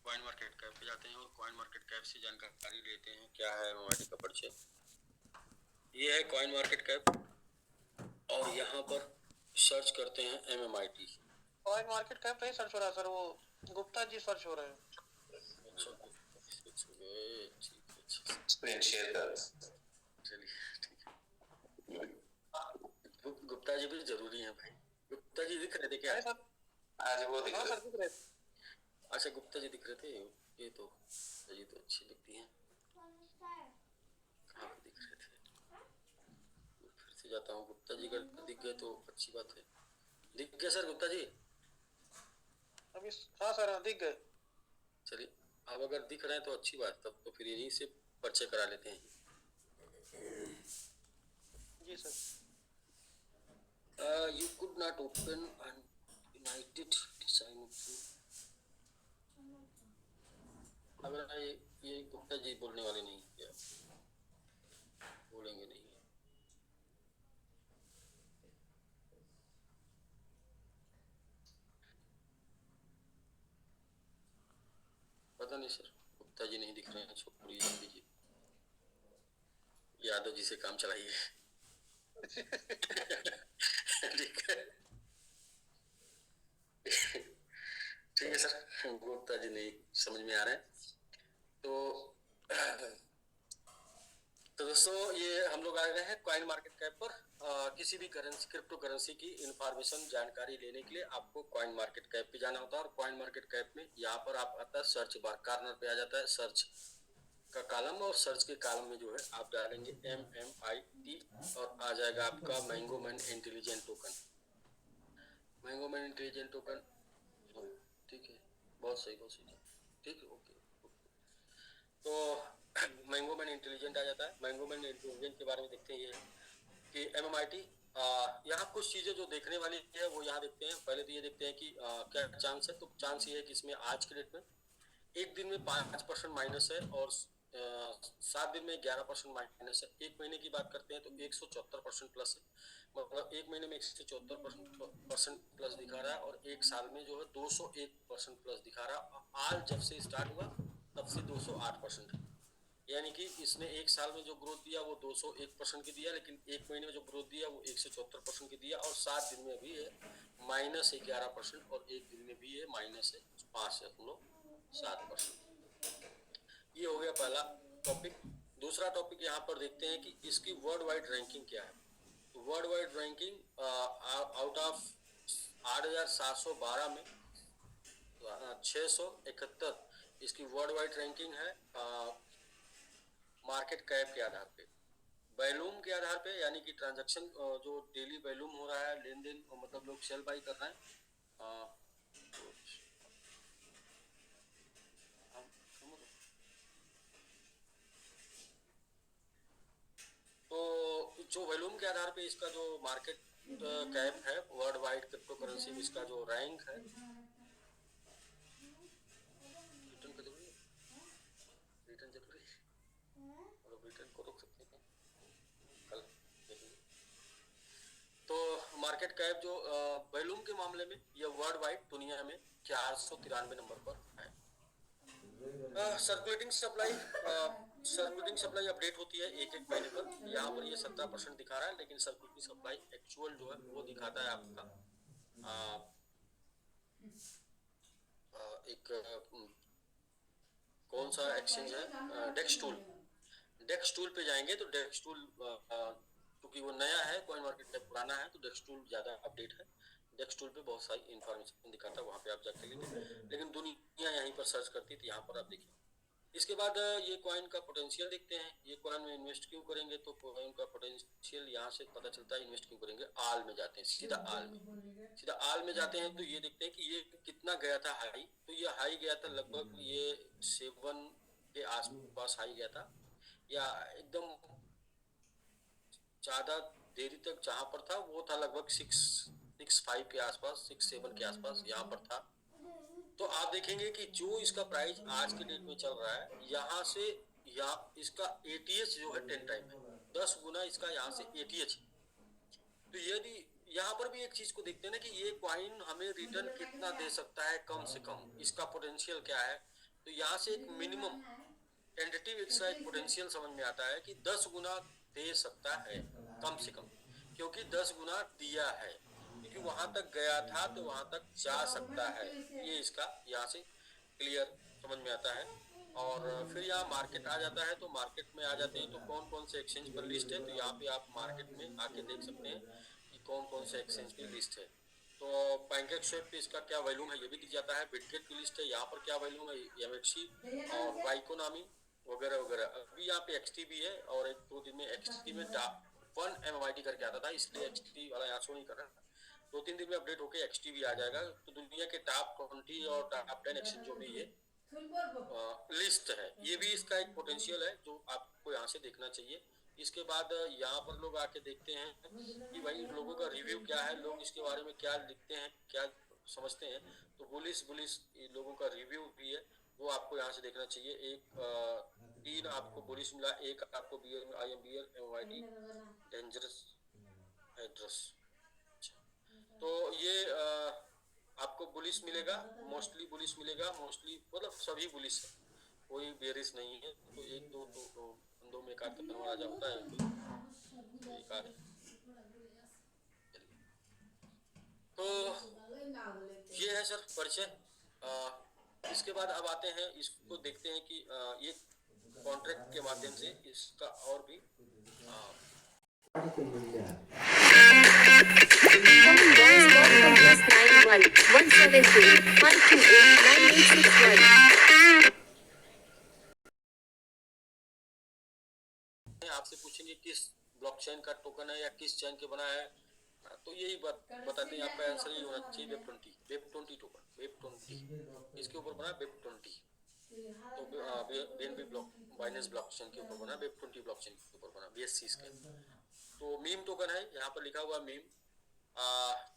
Coin market cap पे जाते हैं और कॉइन मार्केट कैप से जानकारी लेते हैं क्या है एमएमआईटी का परिचय। ये है कॉइन मार्केट कैप और यहाँ पर सर्च करते हैं एमएमआईटी। कॉइन मार्केट कैप नहीं सर्च हो रहा सर, वो गुप्ता जी सर्च हो रहे हैं। अच्छा ठीक है, स्क्रीन शेयर कर। चलिए ठीक है। गुप्ता जी भी जरूरी है भाई। गुप्ता जी दिख रहे थे क्या? आज वो दिख हाँ सर दिख रहे। अच्छा गुप्ता जी दिख रहे थे। ये तो अच्छी दिखती हैं। कहाँ पे दिख रहे थे? फिर से जाता हूँ। गुप्ता जी अगर दिख गए तो अच्छी बात है। दिख गए सर गुप्ता जी? अभी हाँ सर दिख गए। चलिए अब अगर दिख रहे हैं तो अच्छी बात, तब तो फिर यहीं से परिचय करा लेते हैं। जी sir. You could not open and united design. अगर ये गुप्ता जी बोलने वाले नहीं क्या? बोलेंगे नहीं। पता नहीं सर, गुप्ता जी नहीं दिख रहे हैं। छोड़िए जान दीजिए। यादव जी से काम चलाइए। ठीक है ठीक है सर, गुप्ता जी नहीं समझ में आ रहे हैं तो दोस्तों ये हम लोग आए हुए हैं कॉइन मार्केट कैप पर। किसी भी करेंसी क्रिप्टो करेंसी की इंफॉर्मेशन जानकारी लेने के लिए आपको कॉइन मार्केट कैप पे जाना होता है और कॉइन मार्केट कैप में यहाँ पर आप आता है सर्च बार, कॉर्नर पे आ जाता है सर्च का कॉलम और सर्च के कॉलम में जो है आप डालेंगे MMIT और आ जाएगा आपका mango man intelligent token. Mango man intelligent token ठीक है, बहुत सही ठीक है ओके। तो मैंगो मैन इंटेलिजेंट आ जाता है। मैंगो मैन इंटेलिजेंट के बारे में देखते हैं ये कि MMIT यहाँ कुछ चीजें जो देखने वाली है वो यहाँ देखते हैं। पहले तो ये देखते हैं कि क्या चांस है। तो चांस ये है कि इसमें आज के डेट में एक दिन में 5% माइनस है और 7 दिन में 11% माइनस है। एक महीने की बात करते हैं तो 174% प्लस है। मतलब एक महीने में 174% प्लस दिखा रहा है और एक साल में जो है 201% प्लस दिखा रहा है। आज जब से स्टार्ट हुआ तब से 208% है। यानी कि इसने एक साल में जो ग्रोथ दिया वो 201% की दिया, लेकिन एक महीने में जो ग्रोथ दिया वो 174% की दिया और 7 दिन में भी है -11% और एक दिन में भी है -5.7%। ये हो गया पहला टॉपिक। दूसरा टॉपिक यहाँ पर देखते हैं कि इसकी वर्ल्ड वाइड रैंकिंग क्या है। तो world wide ranking out of 8,712 में 671 इसकी वर्ल्ड वाइड रैंकिंग है मार्केट कैप के आधार पे, वैल्यूम के आधार पे, यानी कि ट्रांजैक्शन जो डेली वैल्यूम हो रहा है, लेन देन, मतलब लोग सेल बाई कर रहे हैं। तो जो वैल्यूम के आधार पे इसका जो मार्केट कैप है वर्ल्ड वाइड क्रिप्टो करेंसी में इसका जो रैंक है, रिटर्न जरूरी है, मतलब रिटर्न को रोक सकते हैं कल देखेंगे। तो मार्केट कैप जो वैल्यूम के मामले में ये वर्ल्ड वाइड दुनिया में 493 नंबर पर है। सर्कुलेटिंग सप्लाई अपडेट होती है एक महीने पर। यहाँ पर ये 17% दिखा रहा है, लेकिन सर्कुलेटिंग सप्लाई एक्चुअल जो है वो दिखाता है आपका एक कौन सा एक्सचेंज है, डेक्स टूल पे जाएंगे तो डेक्स टूल क्योंकि वो नया है, कॉइन मार्केट कैप पुराना है, तो डेक्स टूल ज्यादा अपडेट है। डेक्स टूल पे बहुत सारी इंफॉर्मेशन दिखाता है, वहाँ पे आप जाके ले लेंगे। लेकिन दुनिया यहीं पर सर्च करती है, तो यहाँ पर आप देखिए। इसके बाद ये कॉइन का पोटेंशियल देखते हैं। ये कॉइन में इन्वेस्ट क्यों करेंगे, तो कॉइन का पोटेंशियल यहाँ से पता चलता है। इन्वेस्ट क्यों करेंगे, आल में जाते हैं, सीधा आल में जाते हैं तो ये देखते हैं कि ये कितना गया था हाई। तो ये हाई गया था लगभग ये 7 के आसपास हाई गया था, या एकदम ज्यादा देरी तक जहां पर था वो था लगभग 665 के आसपास, 67 के आसपास यहाँ पर था। तो आप देखेंगे कि जो इसका प्राइस आज के डेट में चल रहा है, यहाँ से या इसका ATH जो है 10 टाइम है, 10 गुना इसका यहाँ से ATH। तो यदि यहाँ पर भी एक चीज को देखते हैं ना कि ये कॉइन हमें रिटर्न कितना दे सकता है, कम से कम इसका पोटेंशियल क्या है। तो यहाँ से एक मिनिमम टेंटेटिव एक्सरसाइज पोटेंशियल समझ में आता है कि 10 गुना दे सकता है कम से कम, क्योंकि 10 गुना दिया है, क्योंकि वहां तक गया था तो वहां तक जा सकता है। ये इसका यहाँ से क्लियर समझ में आता है। और फिर यहाँ मार्केट आ जाता है, तो मार्केट में आ जाते हैं तो कौन कौन से एक्सचेंज पर लिस्ट है, तो यहाँ पे आप मार्केट में आके देख सकते हैं कि कौन कौन से एक्सचेंज की लिस्ट है। तो पैनकेक स्वैप पे इसका क्या वैल्यूम है ये भी दी जाता है। बिटगेट की लिस्ट है, यहाँ पर क्या वैल्यूम है, एमएक्सी और वाइकोनामी वगैरह वगैरह। अभी यहाँ पे एक्सटी भी है, और एक दो दिन में एक्सटी में 1 MYT करके आता था, इसलिए एक्सटी वाला यहाँ शो नहीं कर रहा। 2-3 दिन में अपडेट होके एक्सटी भी आ जाएगा। तो दुनिया के टॉप 20 और टॉप 10 एक्सचेंज जो भी ये लिस्ट है, ये भी इसका एक पोटेंशियल है जो आपको यहाँ से देखना चाहिए। इसके बाद यहाँ पर लोग आके देखते हैं कि भाई लोगों का रिव्यू क्या है, लोग इसके बारे में क्या लिखते हैं, क्या समझते हैं। तो बुलिश लोगों का रिव्यू भी है, वो आपको यहाँ से देखना चाहिए। एक 3 आपको बुलिश मिला, एक आपको IMBL MYT डेंजरस एड्रेस। तो ये आपको बुलिश मिलेगा, मोस्टली बुलिश मिलेगा, मोस्टली मतलब सभी बुलिश है, कोई बेरिश नहीं है। तो एक दो में एक आध राजा होता है, कोई एक आध। तो ये है सर परिचय। इसके बाद अब आते हैं, इसको देखते हैं कि ये कॉन्ट्रैक्ट के माध्यम से इसका और भी आपसे पूछेंगे किस ब्लॉकचेन का टोकन है या किस चेन के बना है, तो यही बताते हैं। आपका आंसर ये होना चाहिए वेब20 टोकन, वेब20 इसके ऊपर बना वेब20। तो BNB बाइनेंस ब्लॉकचेन के ऊपर बना, वेब20 ब्लॉकचेन के ऊपर बना, BSC के। तो मीम टोकन है, यहाँ पर लिखा हुआ meme.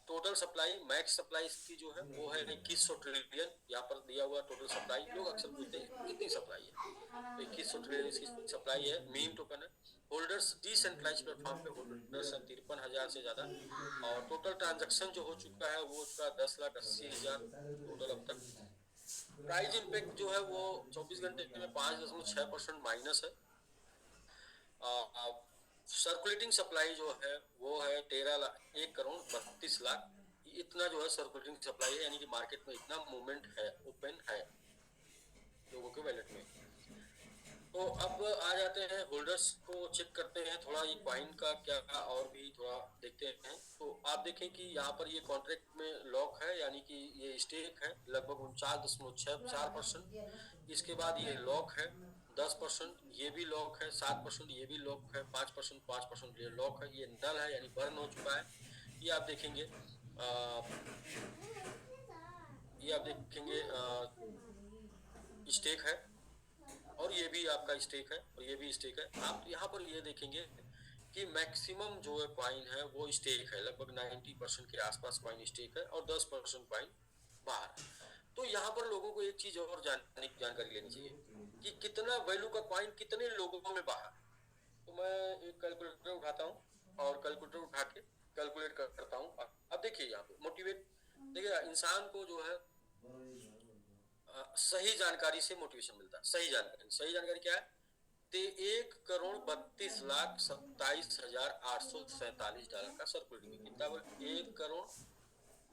Total supply, max supply इसकी जो है वो है 2100 ट्रिलियन। यहाँ पर दिया हुआ टोटल सप्लाई, लोग अक्सर पूछते हैं कितनी सप्लाई है, तो 2100 ट्रिलियन इसकी सप्लाई है। मीम टोकन है। होल्डर्स डिसेंट्रलाइज प्लेटफॉर्म पे होल्डर्स 53,000 से ज्यादा, और टोटल ट्रांजैक्शन जो हो चुका है वो उसका 10,80,000 टोटल अब तक। प्राइस इम्पैक्ट जो है वो 24 घंटे में 5.6% माइनस है। सर्कुलेटिंग सप्लाई जो है वो है 1,32,00,000। इतना जो है सर्कुलेटिंग सप्लाई है, यानी कि मार्केट में इतना मूवमेंट है, ओपन है लोगों के वैलेट में। तो अब आ जाते हैं होल्डर्स को चेक करते हैं थोड़ा, ये कॉइन का क्या और भी थोड़ा देखते हैं। तो आप देखें कि यहाँ पर ये कॉन्ट्रैक्ट में लॉक है, यानी कि ये स्टेक है लगभग 49.64%। इसके बाद ये लॉक है 10%, ये भी लॉक है 7%, ये भी लॉक है 5%, ये लॉक है, ये नल है यानी बर्न हो चुका है। ये आप देखेंगे स्टेक है, और ये भी आपका स्टेक है, और ये भी स्टेक है। आप यहाँ पर ये देखेंगे कि मैक्सिमम जो है कॉइन है वो स्टेक है, लगभग 90% के आसपास कॉइन स्टेक है, और 10% कॉइन बाहर। तो यहाँ पर लोगों को एक चीज और जानकारी लेनी चाहिए कि कितना वैल्यू का कॉइन कितने लोगों में बाहर। तो मैं एक कैलकुलेटर उठाता हूँ, और कैलकुलेटर उठा के कैलकुलेट करता हूँ। अब देखिए यहाँ पे मोटिवेट, देखिए इंसान को जो है सही जानकारी से मोटिवेशन मिलता है। सही जानकारी क्या है, 1,32,27,847 डॉलर का सर्कुलेटिंग कितना बोल 1 करोड़।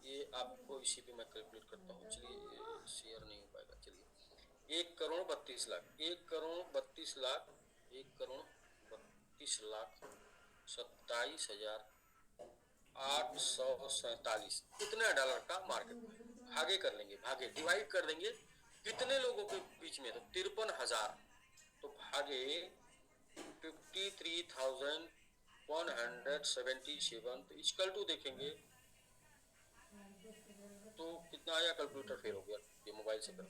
ये आपको इसी पे मैं कैलकुलेट करता हूँ, चलिए शेयर नहीं हो पाएगा। चलिए 1,32,00,000, 1,32,27,847 इतना डॉलर का मार्केट में। भागे कर लेंगे, डिवाइड कर देंगे कितने लोगों के बीच में, तो 53,000, तो भागे 53,177, तो इक्वल टू देखेंगे तो कितना आया, कैलकुलेटर फेल हो गया, ये मोबाइल से करो।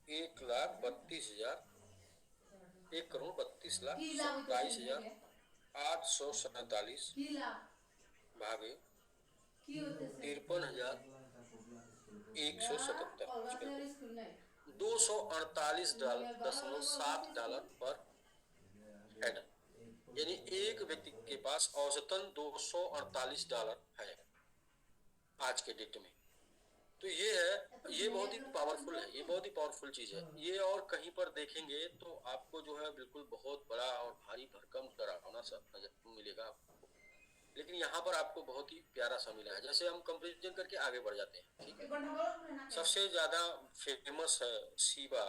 1,32,000, 1,32,27,847 भागे 53,177, 248.7 डॉलर पर हेड, यानी एक व्यक्ति के पास औसतन $248 है। आज के डेट में। तो ये है, ये बहुत ही पावरफुल है, ये बहुत ही पावरफुल चीज है ये। और कहीं पर देखेंगे तो आपको जो है बिल्कुल बहुत बड़ा और भारी भरकम डरावना सा नजर मिलेगा आपको, लेकिन यहाँ पर आपको बहुत ही प्यारा सा मिला है। जैसे हम कंपेरिजन करके आगे बढ़ जाते हैं, ठीक है। सबसे ज्यादा फेमस है शिबा,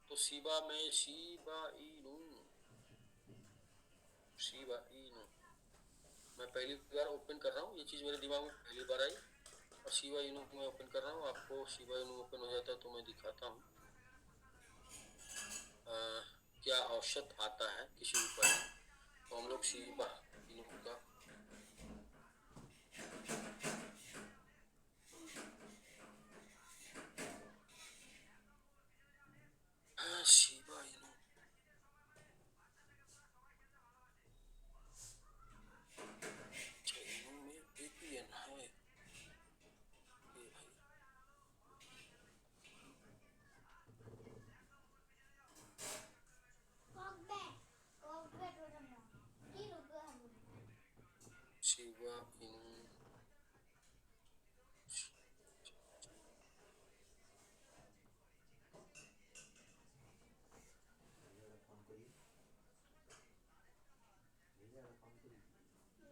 तो शिबा में शिबा इनू, शिबा इनू मैं पहली बार ओपन कर रहा हूँ, ये चीज मेरे दिमाग में पहली बार आई। और शिबा इनू मैं ओपन कर रहा हूँ, आपको शिबा इनू ओपन हो जाता है तो मैं दिखाता हूँ क्या औसत आता है किसी भी कॉइन। तो हम लोग शिबा इनू का शिबा इनू इनू में VPN है ये भाई। शिबा इनू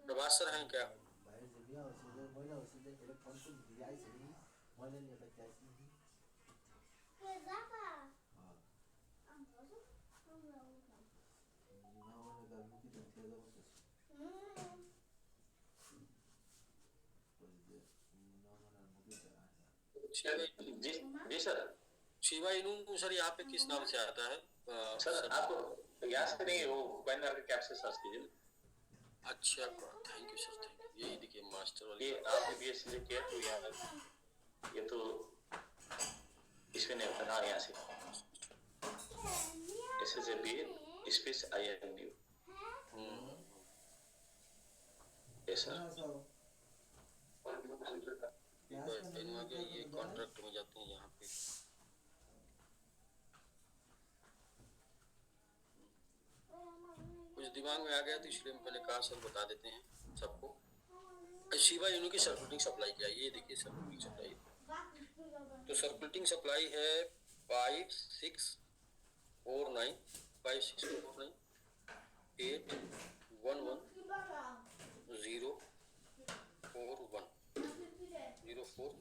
प्रभास सर हैं क्या? जी जी सर। शिबा इनू सर यहाँ पे किस नाम से आता है? सर आप यहाँ से नहीं, वो कॉइन मार्केट कैप से सर्च कीजिए। अच्छा, thank you sir, thank you. यही देखिए मास्टर वाली, ये आपने BSC किया तो यहाँ ये तो इसमें नहीं होता ना, यहाँ से SSAB space INU। Yes sir. ये कॉन्ट्रैक्ट में जाते हैं यहाँ पे। कुछ दिमाग में आ गया तो इसलिए मैंने कहा सर बता देते हैं सबको। शिबा इनू की सर्कुलेटिंग सप्लाई क्या है, ये देखिए सर्कुलेटिंग सप्लाई। तो सर्कुलेटिंग सप्लाई है 5649 5649 811 041 041।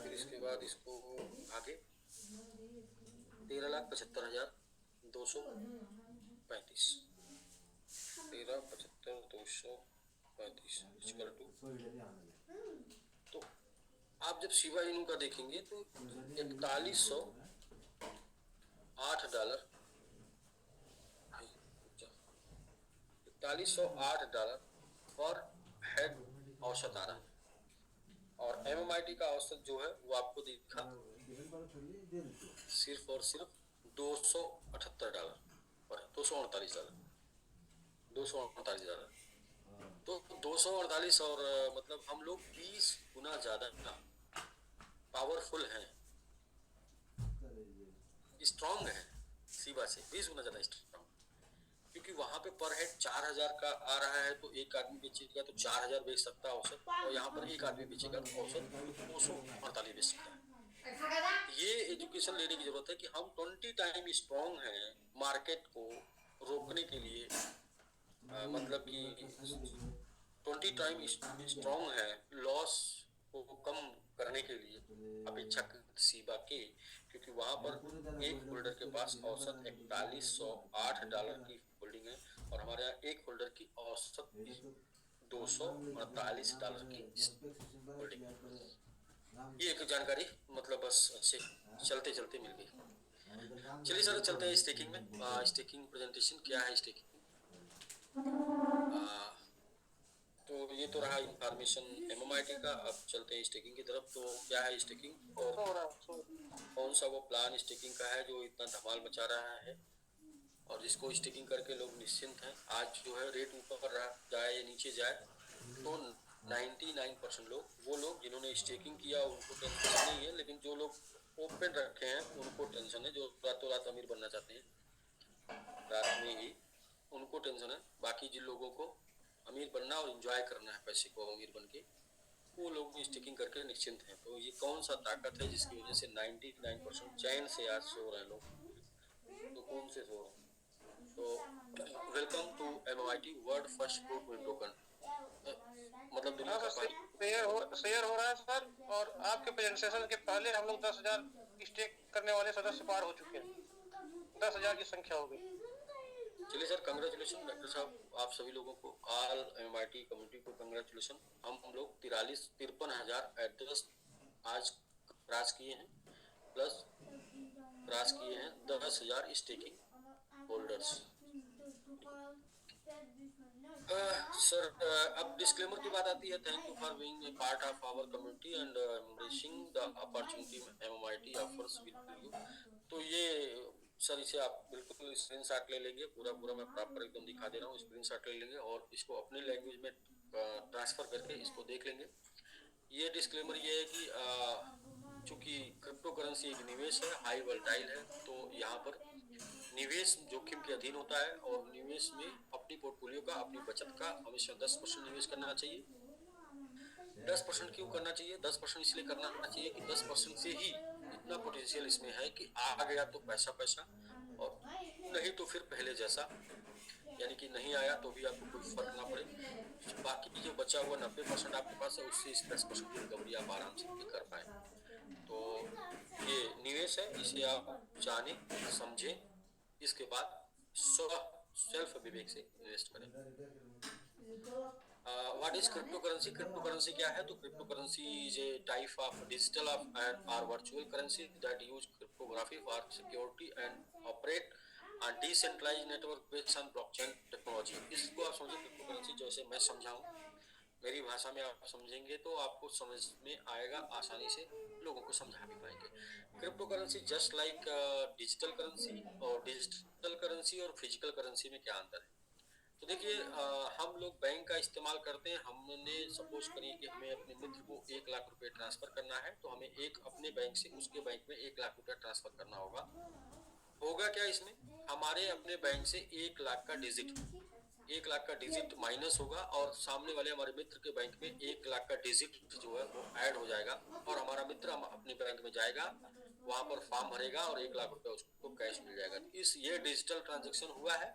फिर इसके बाद इसको आगे 13,75,235 13,75,235 इक्वल टू। तो आप जब शिबा इनू का देखेंगे तो $4108 $4108 पर हेड औसत आ रहा है। और MMIT का औसत जो है वो आपको दिखा सिर्फ और सिर्फ $278 पर है, $248। तो 248 और मतलब हम लोग 20 गुना ज्यादा पावरफुल हैं, स्ट्रॉन्ग है शिबा से 20 गुना ज्यादा स्ट्रॉन्ग। क्योंकि वहां पे पर हेड 4000 का आ रहा है, तो एक आदमी बेचेगा तो 4000 बेच सकता है औसत, और यहाँ पर एक आदमी बेचेगा तो औसत 248 बेच सकता है। ये एजुकेशन लेने की जरूरत है कि हम 20 टाइम स्ट्रॉन्ग हैं मार्केट को रोकने के लिए, मतलब कि 20 टाइम स्ट्रॉन्ग है लॉस को कम करने के लिए अपेक्षाकृत शिबा के। क्योंकि वहां पर एक होल्डर के पास औसत $4108 की होल्डिंग है, और हमारे यहाँ एक होल्डर की औसत $248 की होल्डिंग है। ये एक जानकारी मतलब बस ऐसे चलते चलते मिल गई। चलिए सर चलते हैं स्टेकिंग में। स्टेकिंग प्रेजेंटेशन क्या है स्टेकिंग। तो ये तो रहा इंफॉर्मेशन MMIT का। अब चलते हैं स्टेकिंग की तरफ। तो क्या है स्टेकिंग और कौन सा वो प्लान स्टेकिंग का है जो इतना धमाल मचा रहा है और जिसको स्टेकिंग करके लोग निश्चिंत हैं। आज जो है रेट ऊपर जाए या नीचे जाए तो 99% लोग, वो लोग जिन्होंने स्टेकिंग किया उनको टेंशन नहीं है, लेकिन जो लोग ओपन रखे हैं उनको टेंशन है, जो रातों रात अमीर बनना चाहते हैं रात में ही, उनको टेंशन है। बाकी जिन लोगों को अमीर बनना और एंजॉय करना है पैसे को अमीर बन के, वो लोग भी स्टिकिंग करके निश्चिंत हैं। तो ये कौन सा ताकत है जिसकी वजह से 99% चैन से आज सो रहे हैं लोग, तो कौन से सो रहे हैं? तो welcome to MMIT world first fruit win token, मतलब दुनिया हाँ का सर, शेयर हो रहा है सर। और आपके प्रेजेंटेशन के पहले हम लोग 10,000 स्टेक करने वाले सदस्य पार हो चुके हैं। 10,000 की संख्या हो गई। चलिए सर, कंग्रेचुलेशन डॉक्टर साहब, आप सभी लोगों को, ऑल MMIT कम्युनिटी को कंग्रेचुलेशन। हम लोग 53,हजार एड्रेस आज क्रॉस किए हैं, प्लस क्रॉस किए हैं 10,000 स्टेकिंग होल्डर्स। सर अब डिस्क्लेमर की बात आती है। Thank you for being a part of our community and embracing the opportunity MMIT offers with you. तो ये सर, इसे आप बिल्कुल स्क्रीनशॉट ले लेंगे, पूरा मैं प्रॉपर एकदम दिखा दे रहा हूँ, स्क्रीनशॉट ले लेंगे और इसको अपनी लैंग्वेज में ट्रांसफर करके इसको देख लेंगे। ये डिस्क्लेमर ये है कि चूंकि क्रिप्टो करेंसी एक निवेश है, हाई वोलेटाइल है, तो यहाँ पर निवेश जोखिम के अधीन होता है और निवेश में अपनी पोर्टफोलियो का, अपनी बचत का हमेशा 10% निवेश करना चाहिए। 10% क्यों करना चाहिए? 10% इसलिए करना चाहिए कि 10% से ही इतना पोटेंशियल इसमें है कि आ गया तो पैसा पैसा, और नहीं तो फिर पहले जैसा, यानी कि नहीं आया तो भी आपको कोई फर्क ना पड़े। बाकी जो बचा हुआ 90% आपके पास है, उससे इस 10% की रिकवरी आप आराम से कर पाए। तो ये निवेश है, इसे आप जाने समझें, इसके बाद सेल्फ विवेक से इन्वेस्ट करें। What is crypto currency? Crypto currency क्या है? तो crypto currency is a type of digital और virtual currency that use cryptography for security and operate on decentralised network based on blockchain technology. इसको आप समझे crypto currency जैसे मैं समझाऊं, मेरी भाषा में आप समझेंगे तो आपको समझ में आएगा, आसानी से लोगों को समझा भी पाएंगे। Crypto currency just like digital currency, और डिजिटल करेंसी और फिजिकल करेंसी में क्या अंतर है? तो देखिए, हम लोग बैंक का इस्तेमाल करते हैं। हमने सपोज करिए कि हमें अपने मित्र को 1 लाख रुपए ट्रांसफर करना है, तो हमें एक अपने बैंक से उसके बैंक में 1 लाख रुपए ट्रांसफर करना होगा क्या इसमें? हमारे अपने बैंक से 1 लाख का डिजिट माइनस होगा और सामने वाले हमारे मित्र के बैंक में 1 लाख का डिजिट जो है वो ऐड हो जाएगा, और हमारा मित्र हम अपने बैंक में जाएगा, वहां पर फॉर्म भरेगा और 1 लाख रुपए उसको कैश मिल जाएगा। ये डिजिटल ट्रांजेक्शन हुआ है।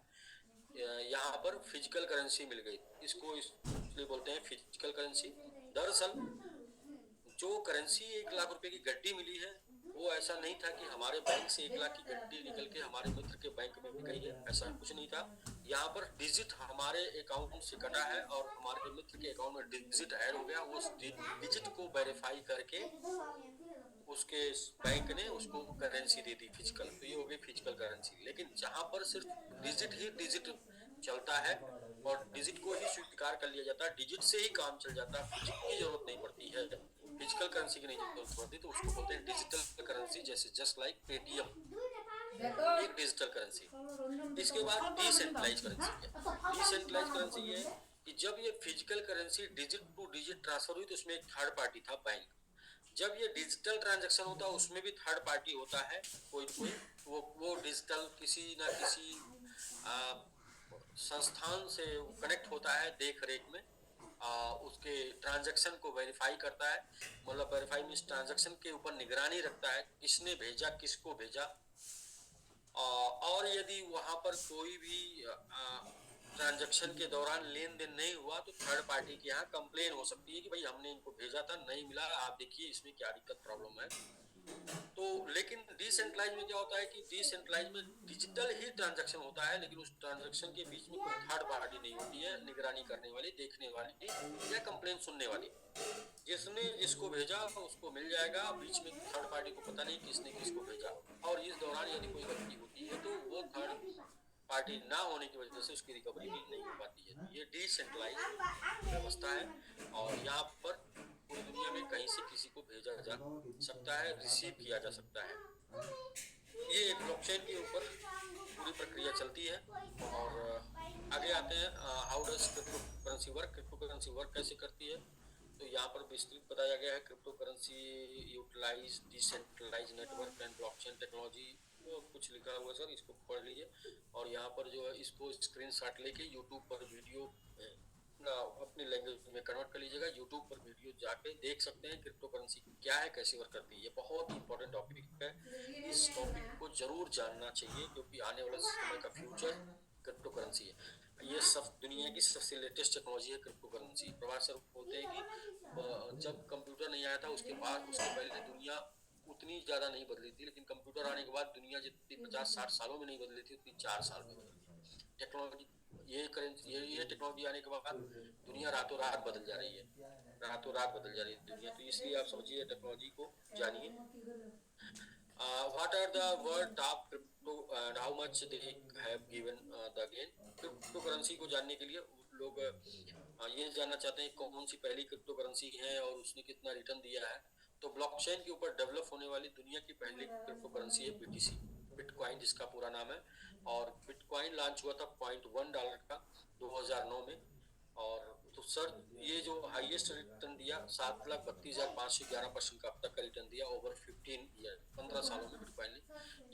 यहाँ पर फिजिकल करेंसी मिल गई, इसको इसलिए बोलते हैं फिजिकल करेंसी। दरअसल जो करेंसी 1 लाख रुपए की गड्डी मिली है, वो ऐसा नहीं था कि हमारे बैंक से 1 लाख की गड्डी निकल के हमारे मित्र के बैंक में गई है, ऐसा कुछ नहीं था। यहाँ पर डिजिट हमारे अकाउंट से कटा है और हमारे मित्र के अकाउंट में डिजिट ऐड हो गया। उस डिजिट को वेरीफाई करके उसके बैंक ने उसको करेंसी दे दी फिजिकल, तो ये हो गई फिजिकल करेंसी। लेकिन जहां पर सिर्फ डिजिट ही डिजिट चलता है और डिजिट को ही स्वीकार कर लिया जाता है, डिजिट से ही काम चल जाता है, फिजिक की जरूरत नहीं पड़ती है, फिजिकल करेंसी की नहीं जरूरत पड़ती, तो उसको बोलते हैं डिजिटल करेंसी। जैसे जस्ट लाइक पेटीएम एक डिजिटल करेंसी। इसके बाद डिसेंट्रलाइज करेंसी है। डिसेंट्रलाइज करेंसी ये है कि जब ये physical currency digit two digit transfer हुई तो उसमें एक थर्ड पार्टी था, बैंक। जब ये डिजिटल ट्रांजैक्शन होता है उसमें भी थर्ड पार्टी होता है, कोई वो डिजिटल किसी ना किसी संस्थान से कनेक्ट होता है देख रेख में, उसके ट्रांजैक्शन को वेरीफाई करता है, मतलब वेरीफाई मींस ट्रांजैक्शन के ऊपर निगरानी रखता है, किसने भेजा, किसको भेजा। और यदि वहां पर कोई भी ट्रांजैक्शन के दौरान लेन देन नहीं हुआ तो थर्ड पार्टी के यहाँ कंप्लेन हो सकती है कि भाई हमने इनको भेजा था, नहीं मिला, आप देखिए इसमें क्या दिक्कत प्रॉब्लम है। तो लेकिन डिसेंट्रलाइज में क्या होता है कि डिसेंट्रलाइज में डिजिटल ही ट्रांजैक्शन होता है, लेकिन उस ट्रांजैक्शन के बीच में कोई थर्ड पार्टी नहीं होती है, निगरानी करने वाली, देखने वाली या कंप्लेन सुनने वाली। जिसने जिसको भेजा उसको मिल जाएगा, बीच में थर्ड पार्टी को पता नहीं किसने किसको भेजा। और इस दौरान यदि कोई गलती होती है तो वो थर्ड पार्टी ना होने की वजह से उसकी रिकवरी भी नहीं हो पाती है। ये डिसेंट्रलाइज व्यवस्था है और यहाँ पर पूरी दुनिया में कहीं से किसी को भेजा जा सकता है, रिसीव किया जा सकता है। ये एक ब्लॉकचेन के ऊपर पूरी प्रक्रिया चलती है। और आगे आते हैं, how does crypto currency work? Crypto currency work कैसे करती है? तो यहाँ पर विस्तृत बताया गया है। Crypto currency utilise decentralise network and blockchain technology कुछ लिखा हुआ सर, इसको पढ़ लीजिए। और यहाँ पर जो है इसको स्क्रीनशॉट लेके यूट्यूब पर वीडियो ना अपनी लैंग्वेज में कन्वर्ट कर लीजिएगा। यूट्यूब पर वीडियो जाके देख सकते हैं क्रिप्टो करेंसी क्या है, कैसे वर्क करती है। ये बहुत ही इंपॉर्टेंट टॉपिक है, इस टॉपिक को जरूर जानना चाहिए क्योंकि आने वाले समय का फ्यूचर क्रिप्टो करेंसी है। ये सब दुनिया की सबसे लेटेस्ट टेक्नोलॉजी है क्रिप्टो करेंसी। प्रभात सर बोलते हैं कि जब कंप्यूटर नहीं आया था उसके बाद, उसके पहले दुनिया उतनी ज्यादा नहीं बदली थी, लेकिन कंप्यूटर आने के बाद दुनिया जितनी 50-60 सालों में नहीं बदली थी उतनी 4 साल में बदली। टेक्नोलॉजी ये टेक्नोलॉजी आने के बाद दुनिया रातों रात बदल जा रही है, रातों रात बदल जा रही है दुनिया। तो इसलिए आप समझिए टेक्नोलॉजी को जानिए। What are the world top crypto and how much they have given the gain? Crypto currency को जानने के लिए लोग ये जानना चाहते हैं कौन सी पहली क्रिप्टो करेंसी है और उसने कितना रिटर्न दिया है। तो ब्लॉकचेन के ऊपर डेवलप होने वाली दुनिया की पहली क्रिप्टो करेंसी है बीटीसी, बिटकॉइन जिसका पूरा नाम है। और बिटकॉइन लॉन्च हुआ था $0.1 का 2009 में। और तो सर ये जो हाईएस्ट रिटर्न दिया 7,32,511% का अब तक का रिटर्न दिया ओवर 15 सालों में बिटकॉइन ने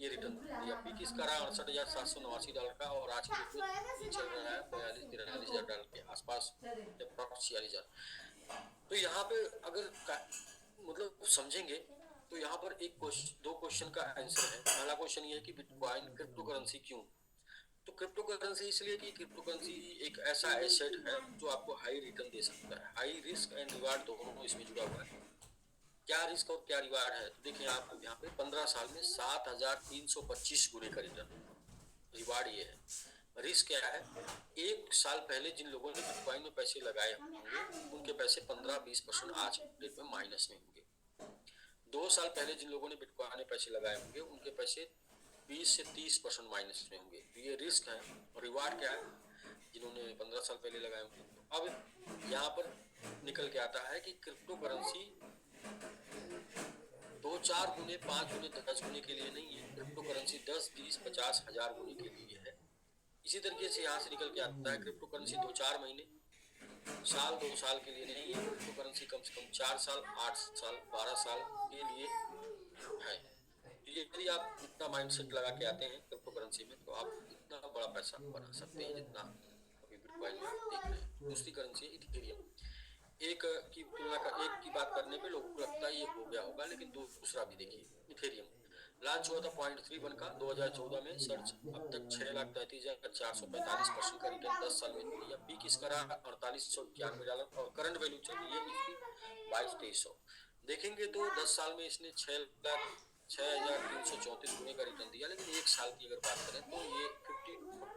ये रिटर्न दिया। पीक इसका रहा $68,789 का और आज की डेट में चल रहा है $42,43,000 के आसपास, अप्रॉक्स 46,000। तो यहाँ पे अगर मतलब समझेंगे तो यहाँ पर दो क्वेश्चन का आंसर है। पहला क्वेश्चन ये है कि बिटकॉइन क्रिप्टो करेंसी क्यों? तो क्रिप्टो करेंसी इसलिए कि क्रिप्टो करेंसी एक ऐसा एसेट है जो आपको हाई रिटर्न दे सकता है। हाई रिस्क एंड रिवार्ड दोनों इसमें जुड़ा हुआ है। क्या रिस्क और क्या रिवार्ड है? तो देखिए आप यहाँ पे 15 साल में 7,325 गुने का रिटर्न। रिवार्ड ये है। रिस्क क्या है? एक साल पहले जिन लोगों ने बिटकॉइन में पैसे लगाए होंगे उनके पैसे 15-20% आज डेट में माइनस में होंगे। 2 साल पहले जिन लोगों ने बिटकॉइन में पैसे लगाए होंगे उनके पैसे 20 से 30% माइनस में होंगे। तो ये रिस्क है। और रिवार्ड क्या है? जिन्होंने 15 साल पहले लगाए होंगे। अब यहाँ पर निकल के आता है कि क्रिप्टो करेंसी 2-4 गुने, 5 गुने, 10 गुने के लिए नहीं है। क्रिप्टो करेंसी 10, 20, 50, 1000 गुने के लिए है। इसी तरीके से यहाँ से निकल के आता है क्रिप्टो करेंसी 2-4 महीने, साल 2 साल के लिए नहीं है। क्रिप्टो करेंसी कम से कम 4 साल, 8 साल, 12 साल के लिए है। यदि आप इतना माइंडसेट लगा के आते हैं क्रिप्टो करेंसी में तो आप इतना बड़ा पैसा बना सकते हैं जितना अभी बिटकॉइन में आप देख रहे हैं। दूसरी करेंसी है इथेरियम। एक की तुलना का एक की बात करने पे लोगों को लगता है ये हो गया होगा, लेकिन दूसरा भी देखिए। इथेरियम लॉन्च हुआ था 0.31 का 2014 में। सर्च अब तक 6,33,445% का रिटर्न 10 साल में दिया। पीक इसका रहा $4891 और करंट वैल्यू चल रही है इसकी 22,2300। देखेंगे तो 10 साल में इसने 6,334 गुने का रिटर्न दिया। लेकिन एक साल की अगर बात करें तो ये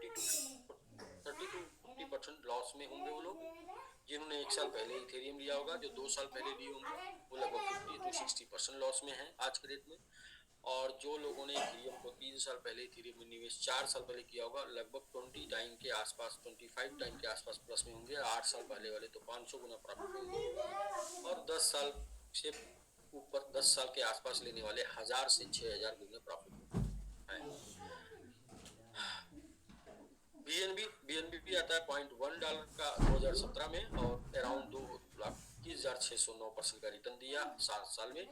30-50% लॉस में होंगे वो लोग जिन्होंने एक साल पहले इथेरियम लिया होगा। जो 2 साल पहले लिए होंगे वो लगभग 50-60% लॉस में है आज के डेट में। और जो लोगों ने इथेरियम को 3 साल पहले इथेरियम में निवेश 4 साल पहले किया होगा लगभग 20 टाइम के आसपास, 25 टाइम के आसपास प्लस में होंगे। 8 साल पहले वाले तो 500 गुना प्रॉफिट में होंगे। और 10 साल से ऊपर 10 साल के आसपास लेने वाले 1000 से 6000 गुना प्रॉफिट है। बीएनबी भी आता है $0.1 का 2017 में और अराउंड 2,21,609% का रिटर्न दिया 7 साल में।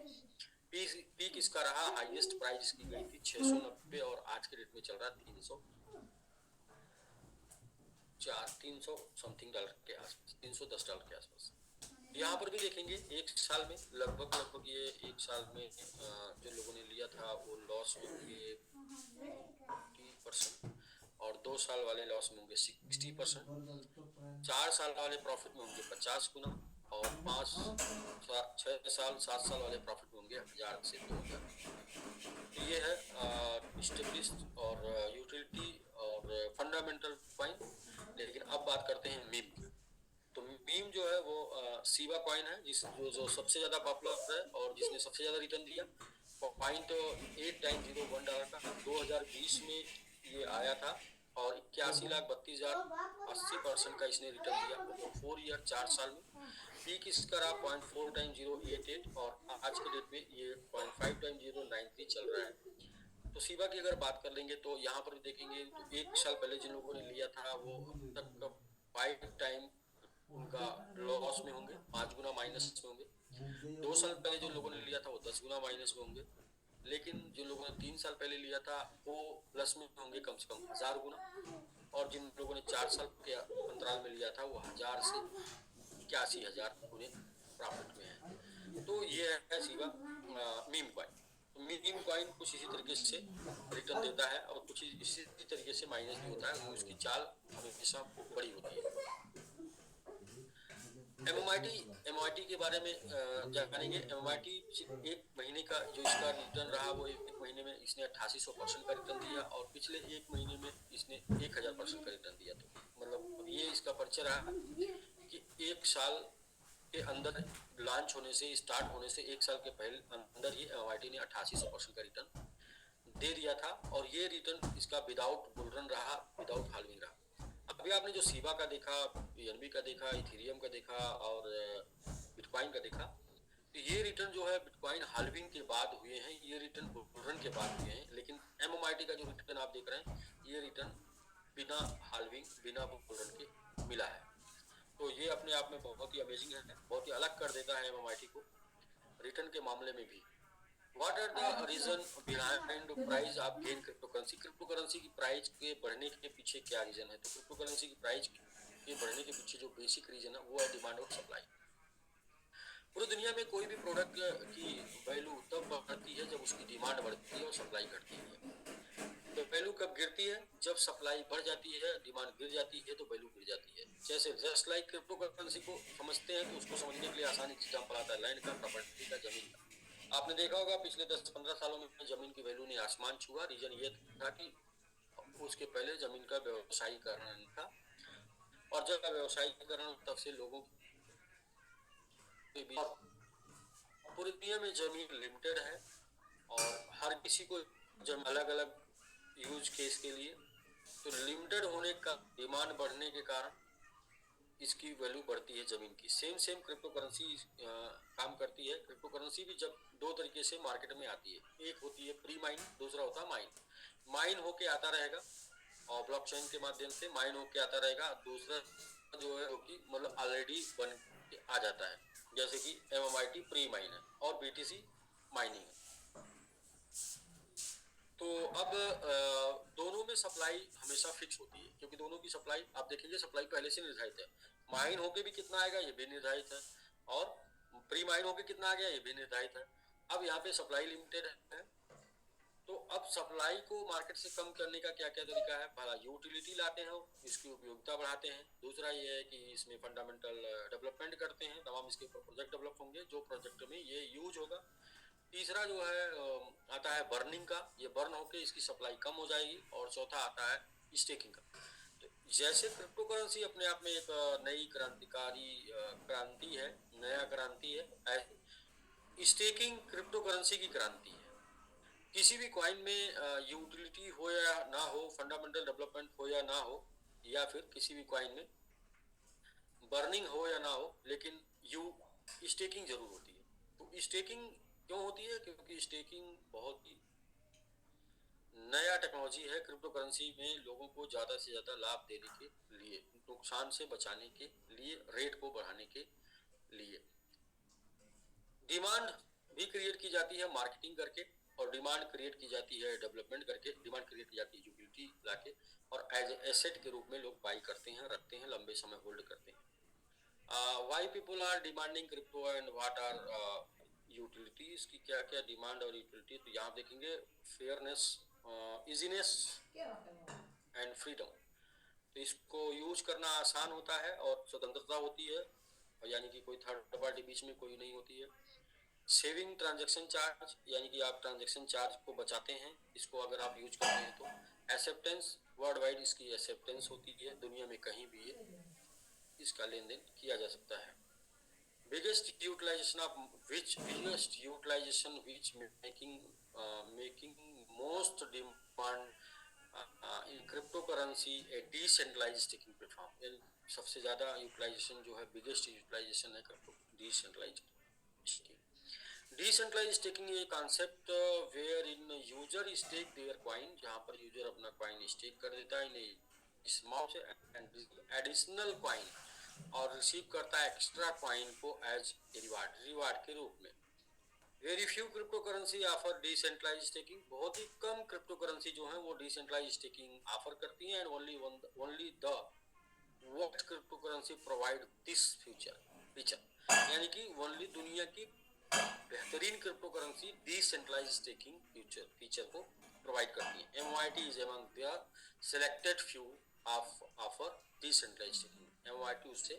पीक इसका रहा, हाईएस्ट प्राइस इसकी गई थी 690 और आज के रेट में चल रहा है 300 समथिंग डॉलर के आसपास, $310 के आसपास। यहाँ पर भी देखेंगे एक साल में लगभग ये एक साल में जो लोगों ने लिया था वो लॉस में होंगे 40% और 2 साल वाले लॉस में होंगे 60%। 4 साल वाले प्रॉफिट में होंगे 50 गुना और 6 साल 7 साल वाले प्रॉफिट में होंगे 1000 से 2000। ये है स्टेब्लिश्ड और यूटिलिटी और फंडामेंटल कॉइन। लेकिन अब बात करते हैं मीम की। तो मीम जो है वो सीबा कॉइन है जो सबसे ज्यादा पॉपुलर है और जिसने सबसे ज्यादा रिटर्न दिया। $0.891 का 2020 में ये आया था और 81,32,000 80% का इसने रिटर्न दिया तो 4 ईयर 4 साल में। पीक इसका रहा 0.4 टाइम 088 और आज के डेट में ये 0.5 टाइम 093 चल रहा है। तो सीबा की अगर बात कर लेंगे तो यहाँ पर भी देखेंगे तो एक साल पहले जिन लोगों ने लिया था वो अब तक 5 टाइम उनका लॉस में होंगे, 5 गुना माइनस में होंगे। 2 साल पहले जो लोगों ने लिया था वो 10 गुना माइनस में होंगे। लेकिन जिन लोगों ने 3 साल पहले लिया था वो प्लस में होंगे कम से कम 1000 गुना, और जिन लोगों ने 4 साल के अंतराल में लिया था वो 1000 से 81,000 गुने प्रॉफिट में है। तो ये है Shiva meme coin. Meme coin कुछ इसी तरीके से रिटर्न देता है और कुछ इसी तरीके से माइनस भी होता है, उसकी चाल हमेशा बड़ी होती है। एमओआईटी के बारे में जानेंगे। एमओआईटी एक महीने का जो इसका रिटर्न रहा वो एक महीने में इसने 8800% का रिटर्न दिया, और पिछले एक महीने में इसने 1000% का रिटर्न दिया। तो मतलब ये इसका परिचय रहा कि एक साल के अंदर लॉन्च होने से, स्टार्ट होने से एक साल के पहले अंदर ही एमओआईटी ने 8800% का रिटर्न दे दिया था, और ये रिटर्न इसका विदाउट बुलरन रहा, विदाउट हाल्विंग रहा। अभी आपने जो शिबा का देखा, बीएनबी का देखा, इथेरियम का देखा और बिटकॉइन का देखा, तो ये रिटर्न जो है बिटकॉइन हाल्विंग के बाद हुए हैं, ये रिटर्न बुलरन के बाद हुए हैं। लेकिन एमएमआईटी का जो रिटर्न आप देख रहे हैं, ये रिटर्न बिना हाल्विंग, बिना बुलरन के मिला है। तो ये अपने आप में बहुत ही अमेजिंग है, बहुत ही अलग कर देता है एमएमआईटी को रिटर्न के मामले में भी। What are the reason behind price of gain cryptocurrency? Crypto currency की प्राइस के बढ़ने के पीछे क्या रीजन है? तो क्रिप्टो करेंसी की प्राइस के बढ़ने के पीछे जो बेसिक रीजन है वो है डिमांड और सप्लाई। पूरी दुनिया में कोई भी प्रोडक्ट की वैल्यू तब बढ़ती है जब उसकी डिमांड बढ़ती है और सप्लाई घटती है। तो वैल्यू कब गिरती है? जब सप्लाई बढ़ जाती है, डिमांड गिर जाती है, तो वैल्यू गिर जाती है। जैसे जस्ट लाइक क्रिप्टो करेंसी को समझते हैं तो उसको समझने के लिए आसान एग्जाम्पल आता है लैंड का, प्रॉपर्टी का, जमीन का। आपने देखा होगा पिछले 10-15 सालों में जमीन की वैल्यू ने आसमान छुआ। रीजन ये था कि उसके पहले जमीन का व्यवसायीकरण था, और जब व्यवसायीकरण तब से लोगों के भी पूरी दुनिया में जमीन लिमिटेड है, और हर किसी को अलग अलग यूज केस के लिए, तो लिमिटेड होने का डिमांड बढ़ने के कारण इसकी वैल्यू बढ़ती है जमीन की। सेम क्रिप्टो करेंसी काम करती है। क्रिप्टो करेंसी भी जब दो तरीके से मार्केट में आती है, एक होती है प्री माइन, दूसरा होता है माइन। माइन होके आता रहेगा और ब्लॉकचेन के माध्यम से माइन होके आता रहेगा। दूसरा जो है कि मतलब ऑलरेडी बन के आ जाता है, जैसे कि एमएमआईटी प्री माइन है और बीटीसी माइनिंग है। तो अब दोनों में सप्लाई हमेशा फिक्स होती है, क्योंकि दोनों की सप्लाई आप देखेंगे सप्लाई पहले से निर्धारित है। माइन होके भी कितना आएगा ये भी निर्धारित है, और प्री माइन होके कितना आ गया ये भी निर्धारित है। अब यहाँ पे सप्लाई लिमिटेड है, तो अब सप्लाई को मार्केट से कम करने का क्या क्या तरीका है? पहला यूटिलिटी लाते हैं, इसकी उपयोगिता बढ़ाते हैं। दूसरा ये है कि इसमें फंडामेंटल डेवलपमेंट करते हैं, तमाम इसके प्रोजेक्ट डेवलप होंगे जो प्रोजेक्ट में ये यूज होगा। तीसरा जो है आता है बर्निंग का, ये बर्न होके इसकी सप्लाई कम हो जाएगी। और चौथा आता है स्टेकिंग का। तो जैसे क्रिप्टो करेंसी अपने आप में एक नई क्रांतिकारी क्रांति है, नया क्रांति है, स्टेकिंग क्रिप्टो करेंसी की क्रांति है। किसी भी कॉइन में यूटिलिटी हो या ना हो, फंडामेंटल डेवलपमेंट हो या ना हो, या फिर किसी भी कॉइन में बर्निंग हो या ना हो, लेकिन स्टेकिंग जरूर होती है। तो स्टेकिंग क्यों होती है? क्योंकि स्टेकिंग बहुत ही नया टेक्नोलॉजी है क्रिप्टो करेंसी में, लोगों को ज़्यादा से ज़्यादा लाभ देने के लिए, नुकसान से बचाने के लिए, रेट को बढ़ाने के लिए। डिमांड भी क्रिएट की जाती है मार्केटिंग करके, और डिमांड क्रिएट की जाती है डेवलपमेंट करके। डिमांड क्रिएट की जाती है यूटिलिटी लाके, और एज एसेट के रूप में लोग बाई करते हैं, रखते हैं, लंबे समय होल्ड करते हैं। Why people are demanding crypto and what are utilities की क्या क्या डिमांड और यूटिलिटी? तो यहाँ देखेंगे फेयरनेस, इजीनेस एंड फ्रीडम। तो इसको यूज करना आसान होता है और स्वतंत्रता होती है, यानी कि कोई थर्ड पार्टी बीच में कोई नहीं होती है। सेविंग ट्रांजैक्शन चार्ज, यानी कि आप ट्रांजैक्शन चार्ज को बचाते हैं इसको अगर आप यूज करते हैं तो। एक्सेप्टेंस, वर्ल्ड वाइड इसकी एक्सेप्टेंस होती है, दुनिया में कहीं भी इसका लेन देन किया जा सकता है। biggest utilization which making most demand in cryptocurrency a decentralized staking platform। यानी सबसे ज़्यादा यूटिलाइजेशन जो है, बिगेस्ट यूटिलाइजेशन है डिसेंट्रलाइज्ड स्टेकिंग। डिसेंट्रलाइज्ड स्टेकिंग ये concept where in user stake their coin, जहाँ पर यूजर अपना कॉइन स्टेक कर देता है इन स्मॉल एडिशनल कॉइन, और रिसीव करता है एक्स्ट्रा कॉइन को एज रिवार्ड के रूप में। Very few crypto currency offer decentralise staking, बहुत ही कम क्रिप्टो करेंसी जो है वो डिसेंट्रलाइज स्टेकिंग ऑफर करती हैं, and only the world crypto currency provide this feature, यानी कि ओनली दुनिया की बेहतरीन crypto currency decentralise staking feature को प्रोवाइड करती है। MYT is among the selected few offer decentralise staking. MYT उससे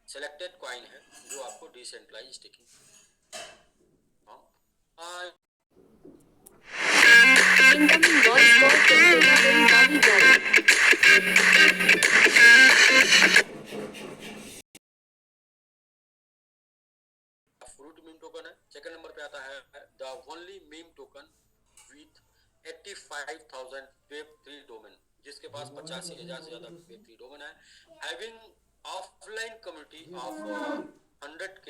सिलेक्टेड कॉइन है जो आपको decentralise staking Incoming voice call from Tenavel Bobby Gary. Fruit meme token है। सेकंड नंबर पे आता है the only meme token with 85,000 web3 domain, जिसके पास 85,000 से ज्यादा वेब3 डोमेन है, having offline community of 100K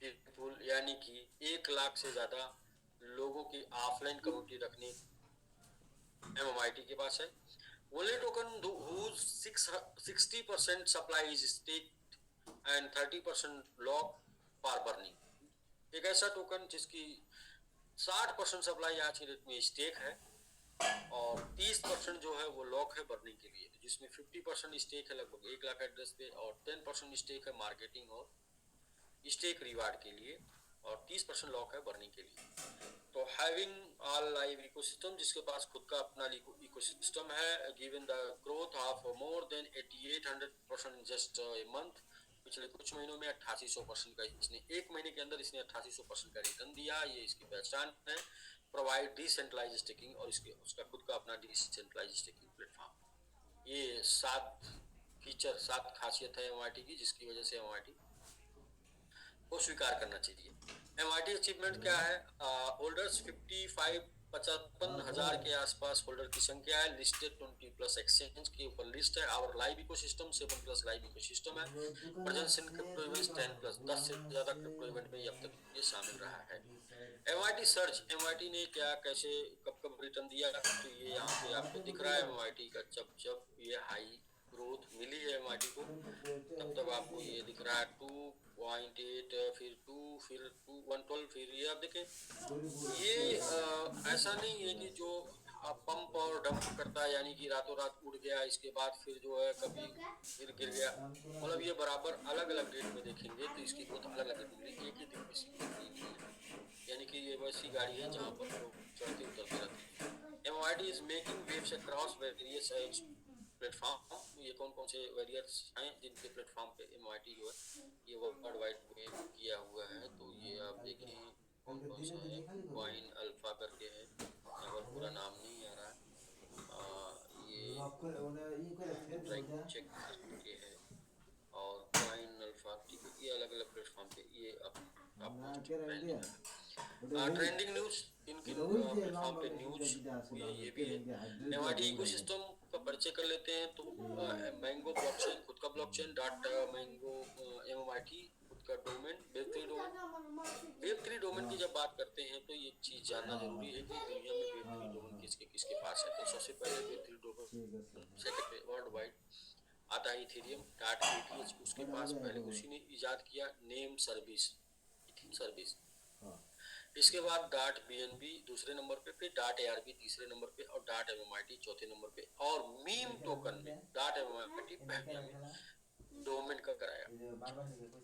people, यानी कि 1 लाख से ज्यादा लोगों की ऑफलाइन कम्युनिटी रखने MMIT के पास है। Only token whose 60% supply is staked and 30% locked for burning, एक ऐसा टोकन जिसकी 60% सप्लाई आज के डेट में स्टेक है और 30% जो है वो लॉक है बर्निंग के लिए, जिसमें 50% स्टेक है लगभग 1 लाख एड्रेस पे, और 10% स्टेक है मार्केटिंग और स्टेक रिवार्ड के लिए, और 30% लॉक है बर्निंग के लिए। तो हैविंग ऑल लाइव इकोसिस्टम, जिसके पास खुद का अपना इकोसिस्टम है, given the growth of more than 8800% in just a month, पिछले कुछ महीनों में 8800% का इसने एक महीने के अंदर इसने 8800% का रिटर्न दिया, ये इसकी पहचान है। प्रोवाइड डिसेंट्रलाइज स्टेकिंग, और उसका खुद का अपना डिसेंट्रलाइज स्टेकिंग प्लेटफॉर्म। ये 7 खासियत है MIT की, जिसकी वजह से MIT को स्वीकार करना चाहिए। MIT अचीवमेंट क्या है? होल्डर्स 55 के आसपास होल्डर की संख्या है, लिस्टेड 20+ एक्सचेंज के ऊपर लिस्ट है। और लाइव इकोसिस्टम 7+ लाइव इकोसिस्टम है। प्रेजेंस इन क्रिप्टो इवेंट्स 10+, 10 से ज्यादा क्रिप्टो इवेंट में अब तक ये शामिल रहा है। MIT सर्च, MIT ने क्या कैसे कब रिटर्न दिया, तो ये यहाँ पे आपको दिख रहा है MIT का, जब ये हाई ग्रोथ मिली है MIT को, तब आपको ये दिख रहा है 2.8, फिर 2, फिर 112, फिर ये आप देखें, ये ऐसा नहीं है कि जो पंप और डंप करता है, यानी कि रातों रात उड़ गया, इसके बाद फिर जो है कभी फिर गिर गया, मतलब ये बराबर अलग अलग डेट में देखेंगे तो इसकी ग्रोथ अलग अलग मिलेगी, एक ही दिन में इसकी ग्रोथ नहीं है। यानी कि ये वैसी गाड़ी है जहाँ पर लोग चढ़ते उतरते रहते हैं। MIT is making waves across various platform. ये कौन कौन से वेरियर्स हैं जिनके प्लेटफॉर्म पे MIT जो है ये वर्ल्ड वाइड पे किया हुआ है, तो ये आप देखें कौन कौन सा है। कॉइन अल्फा करके है, यहाँ पर पूरा नाम नहीं आ रहा है, ये ट्राई चेक करके है, और कॉइन अल्फा, ठीक है, ये अलग अलग प्लेटफॉर्म पे ये आपको ट्रेंडिंग है। ट्रेंडिंग न्यूज, किन किन प्लेटफॉर्म पे न्यूज ये भी है। MIT इकोसिस्टम का परिचय कर लेते हैं, तो मैंगो ब्लॉकचेन, खुद का ब्लॉकचेन .mango, MIT खुद का डोमेन, वेब3 डोमेन की जब बात करते हैं तो ये चीज जानना जरूरी है कि दुनिया में वेब3 डोमेन किसके किसके पास है। तो सबसे पहले वेब3 डोमेन सेकंड पे वर्ल्ड वाइड आता है इथेरियम .eth, उसके पास पहले उसी ने इजाद किया, नेम सर्विस। इसके बाद .bnb दूसरे नंबर पे, फिर .arb तीसरे नंबर पे, और .mmit चौथे नंबर पे, और मीम टोकन में .mmit पहले में डोमेन का कराया।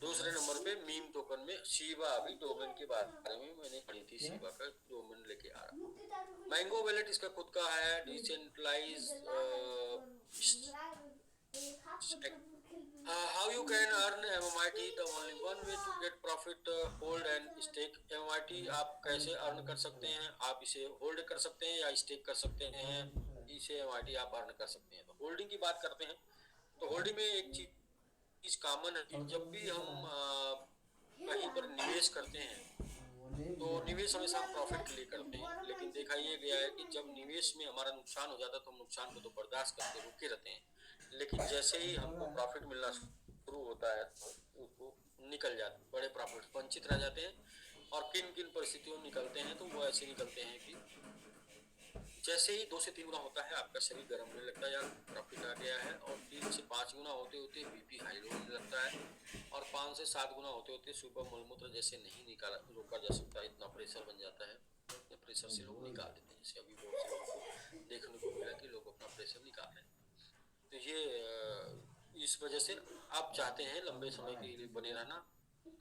दूसरे नंबर पे मीम टोकन में शिबा, अभी डोमेन के बारे में मैंने पढ़ी थी, शिबा का डोमेन लेके आ रहा। मैंगो वैलेट इसका खुद का है, decentralise. how you can earn MIT, the only one way to get profit, hold and stake MIT। आप कैसे अर्न कर सकते हैं? आप इसे होल्ड कर सकते हैं या स्टेक कर सकते हैं, इसे MIT आप अर्न कर सकते हैं। तो होल्डिंग की बात करते हैं, तो होल्डिंग में एक चीज कॉमन है कि जब भी हम कहीं पर निवेश करते हैं तो निवेश हमेशा हम प्रॉफिट के लिए करते हैं, लेकिन देखा ये गया है कि जब निवेश में हमारा नुकसान हो जाता है तो हम नुकसान को तो बर्दाश्त करके रुके रहते हैं, लेकिन जैसे ही हमको प्रॉफिट मिलना शुरू होता है तो उसको निकल जाते, बड़े प्रॉफिट वंचित रह जाते हैं। और किन किन परिस्थितियों में निकलते हैं, तो वो ऐसे निकलते हैं कि जैसे ही 2 से 3 गुना होता है आपका शरीर गर्म होने लगता है, या प्रॉफिट आ गया है, और 3 से 5 गुना होते होते BP हाई होने लगता है, और 5 से 7 गुना होते होते सुबह मलमूत्र जैसे नहीं निकाला रोका जा सकता, इतना प्रेशर बन जाता है, इतने प्रेशर से लोग निकाल देते हैं। जैसे अभी बहुत से लोगों को देखने को मिला कि लोग अपना प्रेशर निकाल रहे हैं। तो ये इस वजह से आप चाहते हैं लंबे समय के लिए बने रहना,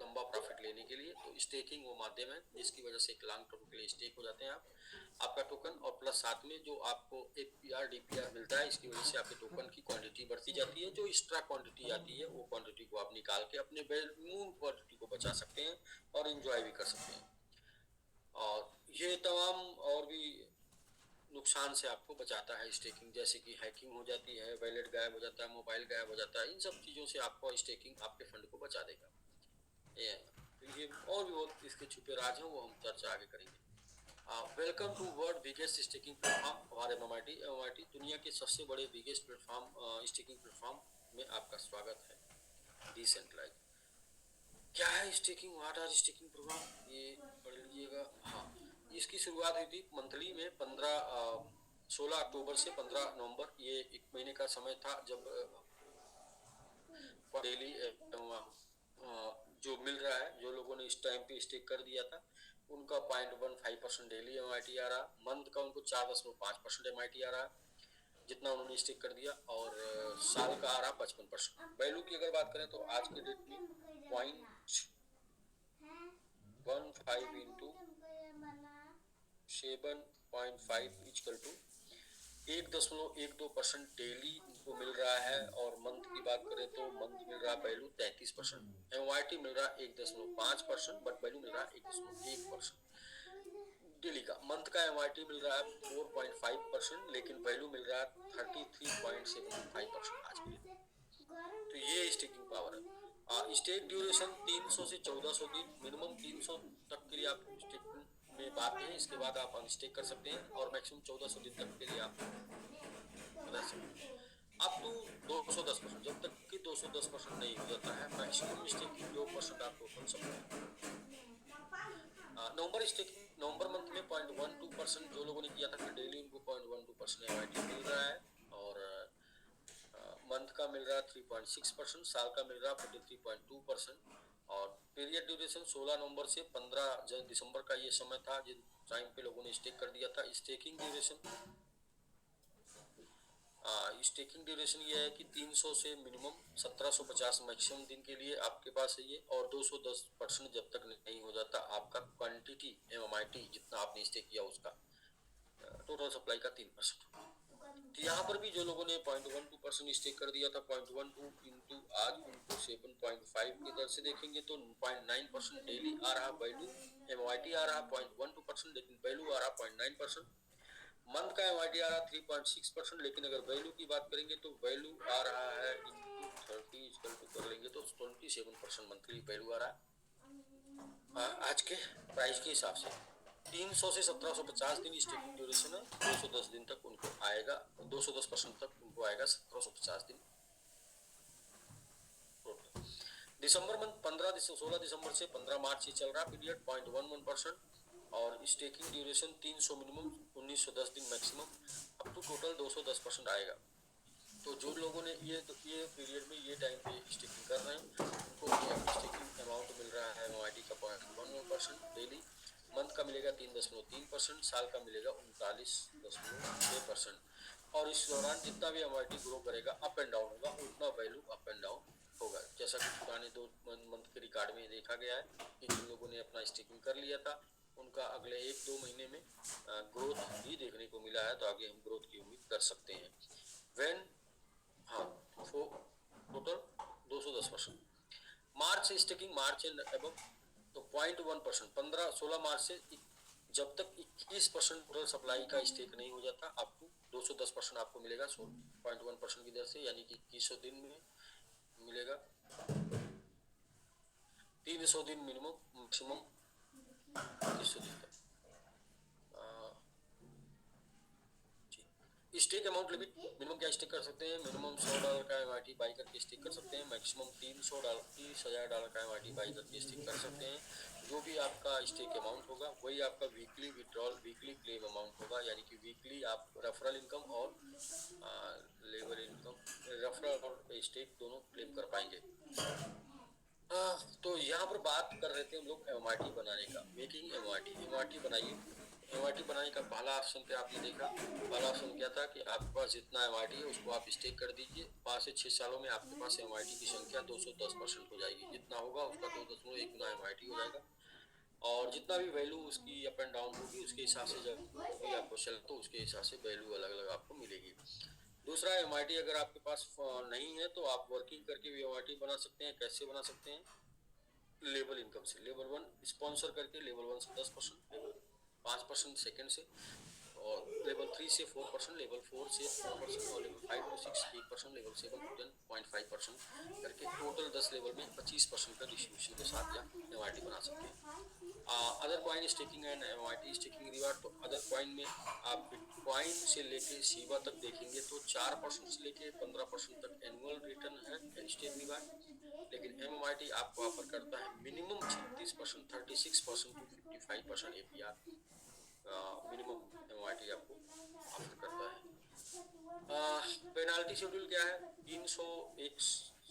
लंबा प्रॉफिट लेने के लिए, तो स्टेकिंग वो माध्यम है जिसकी वजह से एक लॉन्ग टर्म के लिए स्टेक हो जाते हैं आपका टोकन, और प्लस साथ में जो आपको एपीआर डीपीआर मिलता है, इसकी वजह से आपके टोकन की क्वांटिटी बढ़ती जाती है। जो एक्स्ट्रा क्वांटिटी आती है वो क्वांटिटी को आप निकाल के अपने मूल क्वांटिटी को बचा सकते हैं और एंजॉय भी कर सकते हैं। और ये तमाम और भी नुकसान से आपको बचाता है स्टेकिंग, जैसे कि हैकिंग हो जाती है, वैलेट गायब हो जाता है, मोबाइल गायब हो जाता है, इन सब चीज़ों से आपको स्टेकिंग आपके फंड को बचा देगा। ये और भी बहुत इसके छुपे राज हैं, वो हम चर्चा आगे करेंगे। Welcome to world biggest staking platform और एमआईटी दुनिया के सबसे बड़े बिगेस्ट प्लेटफॉर्म स्टेकिंग प्लेटफॉर्म में आपका स्वागत है। डिसेंट्रलाइज क्या है staking, what are staking program, ये पढ़ लीजिएगा। हाँ, इसकी शुरुआत हुई थी मंथली में 16 अक्टूबर से 15 नवंबर, ये एक महीने का समय था जब डेली जो मिल रहा है, जो लोगों ने इस टाइम पे स्टेक कर दिया था उनका 0.15% डेली एमआईटी आ रहा, मंथ का उनको 4.5% एमआईटी आ रहा जितना उन्होंने स्टेक कर दिया, और साल का आ रहा 55%। वैल्यू की अगर बात करें तो आज के डेट में 0.15 इंटू 7.5 इक्वल टू 1.12% डेली इनको मिल रहा है। और मंथ की बात करें तो मंथ मिल रहा वैल्यू 33%, एमवाईटी मिल रहा 1.5%, बट वैल्यू मिल रहा 1.1% डेली का। मंथ का एमवाईटी मिल रहा है 4.5%, लेकिन वैल्यू मिल रहा है 33.75% आज के लिए। तो ये स्टेकिंग पावर है। स्टेक ड्यूरेशन 300 से 1400 दिन, मिनिमम 300 तक के लिए आप स्टेक में बात हैं, इसके बाद आप अनस्टेक कर सकते हैं, और मैक्सिमम 1400 दिन तक के लिए आप रह सकते हैं। अप टू 210%, जब तक कि 210% नहीं हो जाता है मैक्सिमम स्टेकिंग 2% आप टोटल सकते हैं। नवंबर मंथ में 0.12% जो लोगों ने किया था डेली उनको 0.12% एमआईटी मिल रहा है, और मंथ का मिल रहा है 3.6%, साल का मिल रहा है 43.2%। और पीरियड ड्यूरेशन 16 नवंबर से 15 दिसंबर का ये समय था जिस टाइम पे लोगों ने स्टेक कर दिया था। स्टेकिंग ड्यूरेशन ये है कि 300 से मिनिमम 1750 मैक्सिमम दिन के लिए आपके पास है ये, और 210% जब तक नहीं हो जाता आपका क्वांटिटी एमआईटी जितना आपने स्टेक किया उसका टोटल सप्लाई का 3%। तो यहाँ पर भी जो लोगों ने 0.12% स्टेक कर दिया था, 0.12 इंटू आज उनको 7.5 की दर से देखेंगे तो 0.9% डेली आ रहा वैल्यू, एमआईटी आ रहा 0.12%, लेकिन वैल्यू आ रहा 0.9%। मंथ का एमआईटी आ रहा 3.6%, लेकिन अगर वैल्यू की बात करेंगे तो वैल्यू आ रहा है इंटू 30 इक्वल टू कर लेंगे तो 27% मंथली वैल्यू आ रहा है आज के प्राइस के हिसाब से। 300 से 1750 दिन स्टेकिंग ड्यूरेशन है, 210 दिन तक उनको आएगा, 210% तक उनको आएगा 1750 दिन। दिसंबर मंथ 16 दिसंबर से 15 मार्च से चल रहा पीरियड 0.11%, और स्टेकिंग ड्यूरेशन 300 मिनिमम 1910 दिन मैक्सिमम, अप टू टोटल 210% आएगा। तो जो लोगों ने ये पीरियड में ये टाइम पे स्टेकिंग कर रहे हैं उनको स्टेकिंग अमाउंट मिल रहा है एमआईटी का 0.11% डेली, मंथ का मिलेगा 3.3%, साल का मिलेगा 39.6%। और इस दौरान जितना भी एमआईटी ग्रो करेगा अप एंड डाउन होगा, उतना वैल्यू अप एंड डाउन होगा, जैसा कि पुराने 2 मंथ के रिकॉर्ड में देखा गया है कि जिन लोगों ने अपना स्टेकिंग कर लिया था उनका अगले 1-2 महीने में ग्रोथ भी देखने को मिला है। तो आगे हम ग्रोथ की उम्मीद कर सकते हैं। Total 210%। March staking March and above तो 0.1%, 16 मार्च से जब तक 21% टोटल सप्लाई का स्टेक नहीं हो जाता अप टू 210% आपको मिलेगा 0.1% की दर से, यानी कि 2100 दिन में मिलेगा 300 दिन मिनिमम, मैक्सिमम 2100 दिन तक। स्टेक अमाउंट लिमिट, मिनिमम क्या स्टेक कर सकते हैं, मिनिमम $100 का एमआईटी बाई करके स्टेक कर सकते हैं, मैक्सिमम $30,000 का एमआईटी बाई करके स्टेक कर सकते हैं। जो भी आपका स्टेक अमाउंट होगा वही आपका weekly withdrawal, weekly claim amount होगा, यानी कि वीकली आप रेफरल इनकम और लेबर इनकम, रेफरल और स्टेक दोनों क्लेम कर पाएंगे। तो यहाँ पर बात कर रहे थे हम लोग एमआईटी बनाने का, मेकिंग एमआईटी। एमआईटी बनाइए। एमआईटी बनाने का पहला ऑप्शन पे आपने देखा, पहला ऑप्शन क्या था कि आपके पास जितना एमआईटी है उसको आप स्टेक कर दीजिए। 5 से 6 सालों में आपके पास एमआईटी की संख्या 210% हो जाएगी। जितना होगा उसका 2.1 गुना एमआईटी हो जाएगा, और जितना भी वैल्यू उसकी अप एंड डाउन होगी उसके हिसाब से, जब भी आपको चल तो उसके हिसाब से वैल्यू अलग अलग आपको मिलेगी। दूसरा, एमआईटी अगर आपके पास नहीं है तो आप वर्किंग करके भी एमआईटी बना सकते हैं। कैसे बना सकते हैं? लेवल इनकम से। लेवल 1 स्पॉन्सर करके, लेवल 1 से 10%, लेवल 5% सेकंड से, और लेवल 3 से 4%, लेवल 4 से 4%, और लेवल 5 to 6 8%, लेवल 7 to 10.5% करके टोटल 10 लेवल में 25% का डिस्ट्रीब्यूशन के साथ या एमआईटी बना सकते हैं। Other coin staking and MIT staking reward. तो अदर कॉइन में आप बिटकॉइन से लेके शिबा तक देखेंगे तो 4% से लेके 15% तक एनुअल रिटर्न है स्टेक रिवार्ड। लेकिन एमआईटी आपको ऑफर करता है minimum 36%, 36% to 55% APR minimum MIT आपको ऑफर करता है। पेनाल्टी शेड्यूल क्या है? 301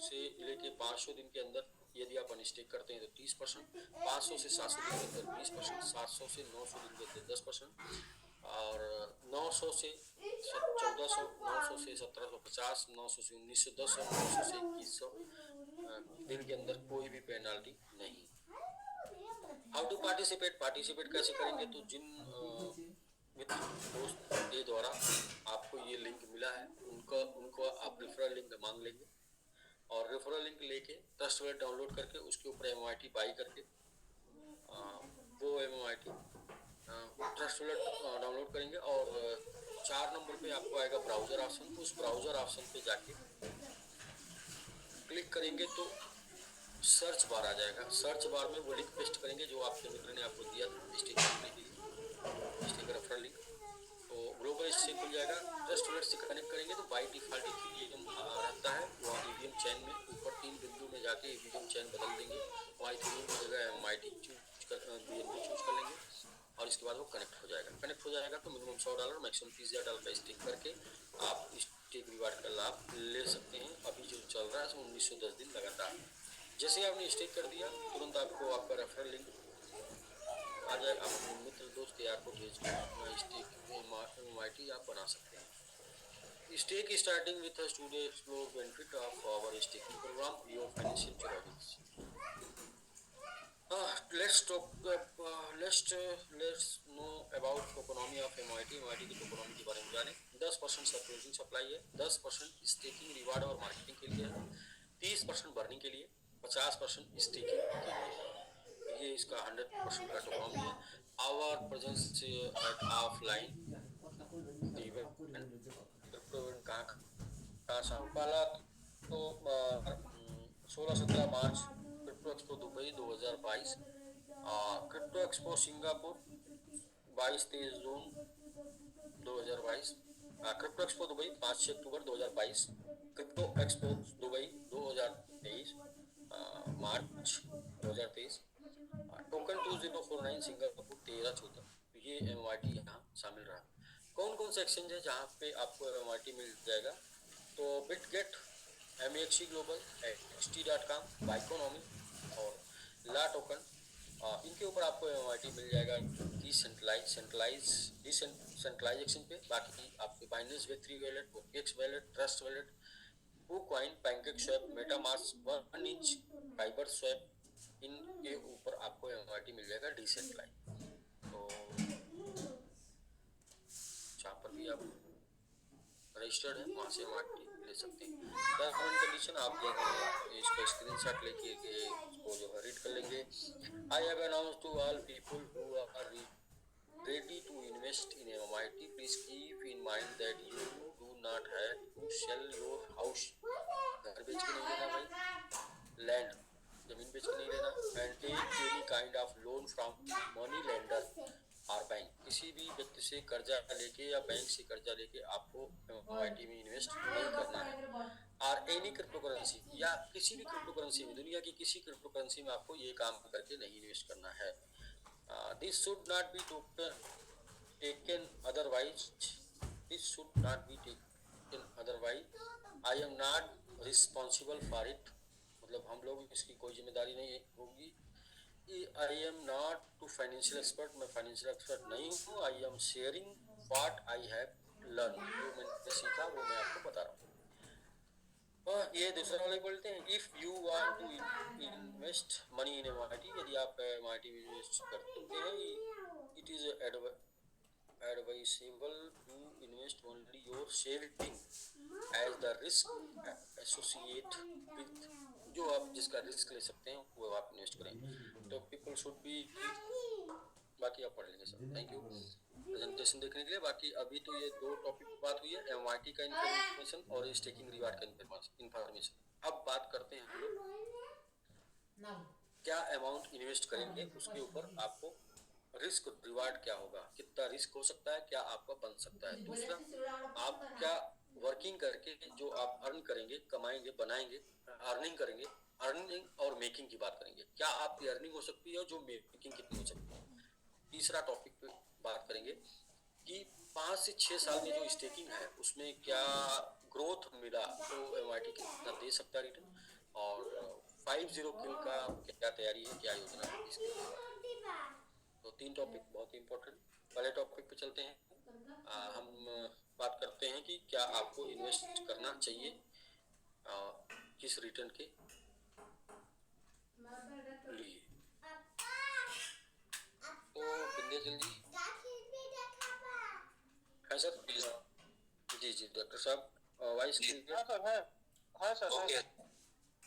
से लेके 500 दिन के अंदर यदि आप अनस्टेक करते हैं तो 30%, 500 से 700 दिन के अंदर 20%, 700 से 900 दिन के अंदर 10%, और 900 से 1400, 900 से 1750, 900 से 1910 और 900 से 2100 दिन के अंदर कोई भी पेनाल्टी नहीं। How to participate. पार्टिसिपेट कैसे करेंगे? तो जिन मित्र दोस्त के द्वारा आपको ये लिंक मिला है उनको आप रेफरल लिंक मांग लेंगे, और रेफरल लिंक लेके ट्रस्ट वॉलेट डाउनलोड करके उसके ऊपर एमआईटी बाई करके वो एमआईटी ट्रस्ट वॉलेट डाउनलोड करेंगे, और 4 नंबर पे आपको आएगा ब्राउजर ऑप्शन। उस ब्राउजर ऑप्शन पे जाके क्लिक करेंगे तो सर्च बार आ जाएगा। सर्च बार में वो लिंक पेस्ट करेंगे जो आपके मित्र ने आपको दिया था स्टेक करने के लिए, स्टेक रेफरल लिंक, तो ग्लोबल स्टेक खुल जाएगा। ट्रस्ट वॉलेट से कनेक्ट करेंगे तो बाई डिफॉल्ट इथेरियम रहता है, वहाँ इथेरियम चैन में ऊपर 3 बिंदु में जाके इथेरियम चैन बदल देंगे, वहाँ इथेरियम की जगह एमआईटी चूज कर लेंगे, और इसके बाद वो कनेक्ट हो जाएगा। कनेक्ट हो जाएगा तो मिनिमम $100 मैक्सिमम $30,000 का स्टेक करके आप स्टेक रिवार्ड का लाभ ले सकते हैं। अभी जो चल रहा है 1910 दिन लगातार। जैसे ही आपने स्टेक कर दिया तुरंत आपको आपका रेफरल लिंक आ जाए, आप अपने मित्र दोस्त यार को भेज के अपना स्टेक एमआईटी आप बना सकते हैं। Stake starting with today explore benefit of our staking programme your financial chairman. let's know about tokenomy of MIT. MIT की टोकोनॉमी के बारे में जाने। 10% क्लोजिंग सप्लाई है, 10% स्टेकिंग रिवार्ड और मार्केटिंग के लिए है, 30% बर्निंग के लिए, 50% स्टेकिंग के लिए। ये इसका 100% का टोकोनॉमी है। Our presence at offline event कहाँ पहला तो 16-17 March crypto expo Dubai 2022, crypto expo Singapore 22-23 June 2022, crypto expo Dubai 5 October 2022, crypto expo Dubai 2023 March 2023, token 2049 Singapore 13-14। ये एमआईटी यहाँ शामिल रहा। कौन कौन से एक्सचेंज है जहाँ पे आपको एमआईटी मिल जाएगा? तो बिटगेट, MEXC ग्लोबल, XT.com, बाइकोनॉमी और ला टोकन, इनके ऊपर आपको एमआईटी मिल जाएगा डिसेंट्रलाइज एक्सचेंज पे। बाकी आपके Binance Web3 wallet, OKX wallet, trust wallet, KuCoin, pancake swap, MetaMask, 1inch, fibre swap, इनके ऊपर आपको एमआईटी मिल जाएगा डिसेंट्रलाइज। तो जहाँ पर भी आप रजिस्टर्ड है वहाँ से एमआईटी ले सकते हैं। टर्म एंड कंडीशन आप इसका स्क्रीनशॉट लेके इसको जो है रीड कर लेंगे। I have announce to all people who are ready to invest in MIT, please keep in mind that you do not have to sell your house। घर बेच के नहीं लेना भाई, लैंड जमीन बेच के नहीं लेना, and take any kind of loan from money lender और बैंक। किसी भी व्यक्ति से कर्जा लेके या बैंक से कर्जा लेके आपको MIT में इन्वेस्ट नहीं करना है। और एनी क्रिप्टो करेंसी या किसी भी क्रिप्टो करेंसी में, दुनिया की किसी क्रिप्टो करेंसी में आपको ये काम करके नहीं इन्वेस्ट करना है। This should not be taken otherwise. This should not be taken otherwise. I am not responsible for it। मतलब हम लोग इसकी कोई जिम्मेदारी नहीं होगी। I am not to financial expert, मैं फाइनेंशियल एक्सपर्ट नहीं हूँ। I am sharing what I have learn, जो मैंने सीखा वो मैं आपको बता रहा हूँ। ये दूसरा वाले बोलते हैं, if you want to invest money in MIT, यदि आप एमआईटी में इन्वेस्ट करते हैं, it is advisable to invest only your saving as the risk associate with, जो आप जिसका रिस्क ले सकते हैं वो आप इन्वेस्ट करें। तो पीपल शुड बी, बाकी आप पढ़ लेंगे सर। थैंक यू प्रेजेंटेशन देखने के लिए। बाकी अभी तो ये दो टॉपिक की बात हुई है, एमआईटी का इन्फॉर्मेशन और स्टेकिंग रिवार्ड का इन्फॉर्मेशन। अब बात करते हैं हम लोग क्या अमाउंट इन्वेस्ट करेंगे, उसके ऊपर आपको रिस्क रिवार्ड क्या होगा, कितना रिस्क हो सकता है, क्या आपका बन सकता है। दूसरा, आप क्या वर्किंग करके जो आप अर्न करेंगे, कमाएंगे, बनाएंगे, अर्निंग करेंगे, अर्निंग और मेकिंग की बात करेंगे, क्या आपकी अर्निंग हो सकती है और जो मेकिंग कितनी हो सकती है। तीसरा टॉपिक पे बात करेंगे कि 5 से 6 साल में जो स्टेकिंग है उसमें क्या ग्रोथ मिला तो एमआईटी कितना दे सकता है रिटर्न, और 50 किल का क्या तैयारी है, क्या योजना है इसके लिए। तो 3 टॉपिक बहुत इंपॉर्टेंट। पहले टॉपिक पे चलते हैं। हम बात करते हैं कि क्या आपको इन्वेस्ट करना चाहिए किस रिटर्न के लिए। तो विंध्याचल जी है सर, प्लीज। जी जी डॉक्टर साहब, वाइस हाँ सर है, हाँ सर है,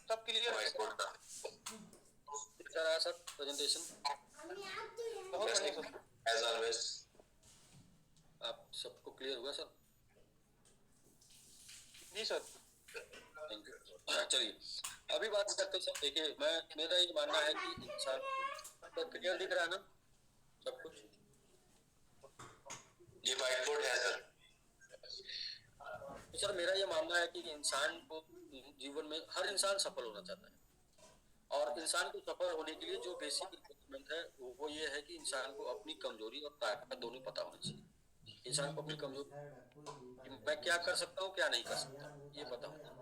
सब क्लियर है सर प्रेजेंटेशन बहुत बढ़िया सर, एज ऑलवेज। आप सबको क्लियर हुआ सर? जी सर। Thank you. चलिए अभी बात करते हैं। देखिए मेरा ये मानना है कि इंसान तो क्लियर दिख रहा है ना सब कुछ? ये व्हाइट बोर्ड है सर। तो सर मेरा ये मानना है कि इंसान को जीवन में हर इंसान सफल होना चाहता है, और इंसान को सफल होने के लिए जो बेसिक रिक्वायरमेंट है वो ये है कि इंसान को अपनी कमजोरी और ताकत दोनों पता होनी चाहिए। इंसान को अपनी कमजोरी, मैं क्या कर सकता हूँ क्या नहीं कर सकता, ये पता होना चाहिए।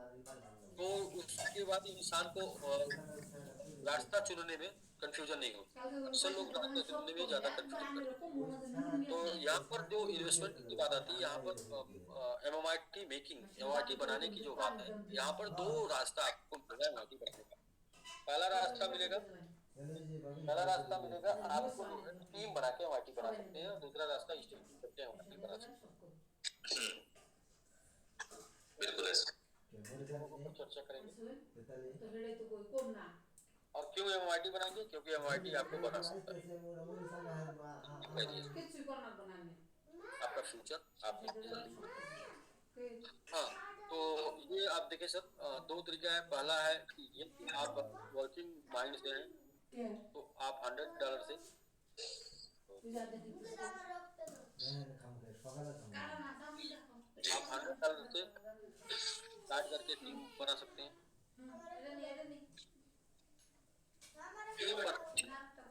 तो उसके बाद इंसान को रास्ता चुनने में कंफ्यूजन नहीं होता। अक्सर लोग रास्ता चुनने में ज्यादा कंफ्यूजन करते हैं। तो यहाँ पर जो इन्वेस्टमेंट की बात आती है, यहाँ पर एमआईटी मेकिंग, एमआईटी बनाने की जो बात है, यहाँ पर 2 रास्ता आपको मिलेगा एमआईटी बनाने का। पहला रास्ता मिलेगा आपको टीम बना के एमआईटी बना सकते हैं, और दूसरा रास्ता स्टेकिंग करके एमआईटी बना सकते हैं। बिल्कुल चर्चा करेंगे। और क्यों एमआईटी बनाएंगे, क्योंकि एमआईटी आपको बना सकता है, आपका फ्यूचर आप जल्दी। हाँ, तो ये आप देखें सर, 2 तरीका है। पहला है कि ये आप वर्किंग माइंड से हैं तो आप $100 से आप $100 से स्टार्ट करके टीम बना सकते हैं।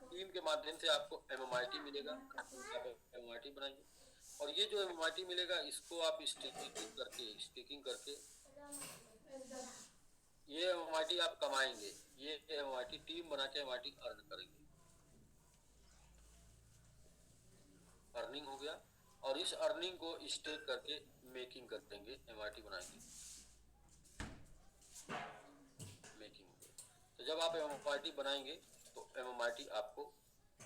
टीम के माध्यम से आपको एमआईटी मिलेगा, आप एमआईटी बनाएंगे, और ये जो एमआईटी मिलेगा इसको आप स्टेकिंग करके ये एमआईटी आप कमाएंगे। ये एमआईटी टीम बना के एमआईटी अर्न करेंगे, अर्निंग हो गया, और इस अर्निंग को स्टेक करके मेकिंग कर देंगे, एमआईटी बनाएंगे, मेकिंग हो गया। तो जब आप एमआईटी बनाएंगे तो एमआईटी आपको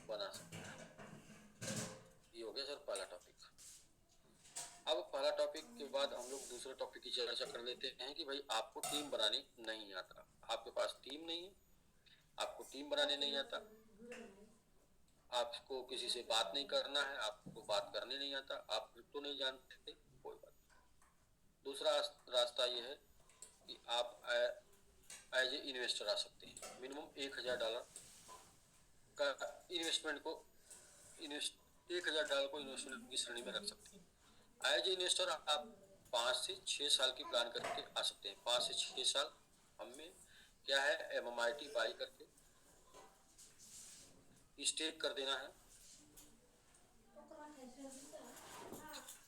बना सकते हैं। ये हो गया सर पहला टॉपिक। अब पहला टॉपिक के बाद हम लोग दूसरे टॉपिक की चर्चा कर लेते हैं कि भाई आपको टीम बनाने नहीं आता, आपके पास टीम नहीं है, आपको टीम बनाने नहीं आता, आपको किसी से बात नहीं करना है, आपको बात करने नहीं आता, आप क्रिप्टो नहीं जानते, कोई बात नहीं। दूसरा रास्ता ये है कि आप एज ए इन्वेस्टर आ सकते हैं। मिनिमम $1000 का इन्वेस्टमेंट को $1000 को इन्वेस्टमेंट की श्रेणी में रख सकते हैं। एज ए इन्वेस्टर आप 5 से 6 साल की प्लान करके आ सकते हैं। 5 से 6 साल हमें क्या है, एमआईटी बाई करके स्टेक कर देना है।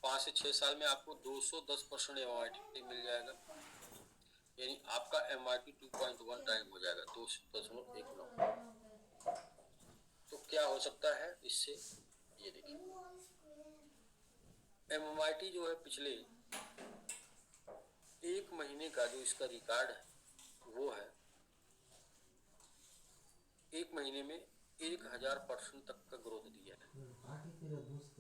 5 से 6 साल में आपको 210% एमआईटी मिल जाएगा। यानी आपका MRP 2.1 टाइम हो जाएगा 2.19। तो क्या हो सकता है इससे, ये देखिए MMIT जो है पिछले एक महीने का जो इसका रिकॉर्ड है वो है एक महीने में 1000% तक का ग्रोथ दिया है।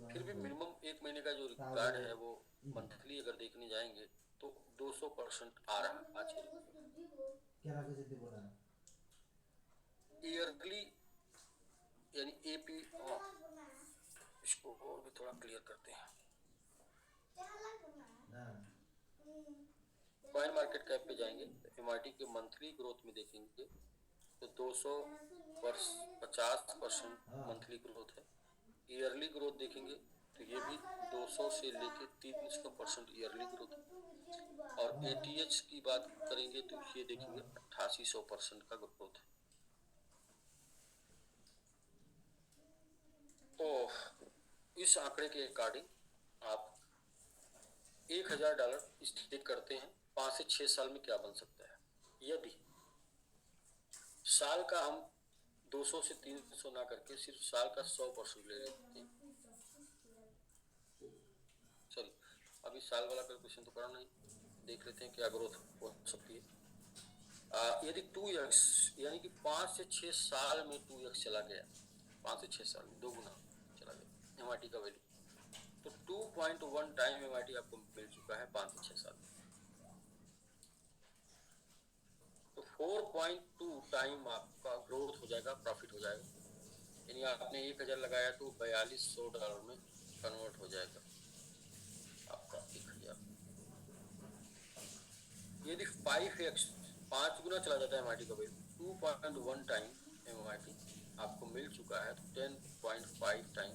फिर भी मिनिमम एक महीने का जो रिकॉर्ड है वो मंथली अगर देखने जाएंगे तो 200% आ रहा है आज के ईयरली, यानी AP। इसको और भी थोड़ा क्लियर करते हैं। कॉइन मार्केट कैप पे जाएंगे तो MRT के मंथली ग्रोथ में देखेंगे तो 250% मंथली ग्रोथ है। ईयरली ग्रोथ देखेंगे तो ये भी 200 से लेके 300% ईयरली ग्रोथ है। और ATH की बात करेंगे तो ये देखेंगे 8800% का ग्रोथ है। तो इस आंकड़े के अकॉर्डिंग आप $1000 स्टेक करते हैं 5 से 6 साल में क्या बन सकता है। यदि साल का हम 200 से 300 ना करके सिर्फ साल का 100% ले लेते हैं, सॉरी अभी साल वाला कैलकुलेशन तो करना नहीं, देख लेते हैं क्या ग्रोथ हो सकती है। यदि 2x यानी कि 5 से 6 साल में 2x चला गया, 5 से 6 साल में 2 गुना चला गया MRT का वैल्यू, तो 2.1 टाइम MRT आपको मिल चुका है 5 से 6 साल में। तो 4.2 टाइम आपका ग्रोथ हो जाएगा, प्रॉफिट हो जाएगा। यानी आपने 1000 लगाया तो $4200 में कन्वर्ट हो जाएगा आपका 1000। यदि 5x 5 गुना चला जाता है MRT का वैल्यू, 2.1 टाइम MRT आपको मिल चुका है तो 10.5 टाइम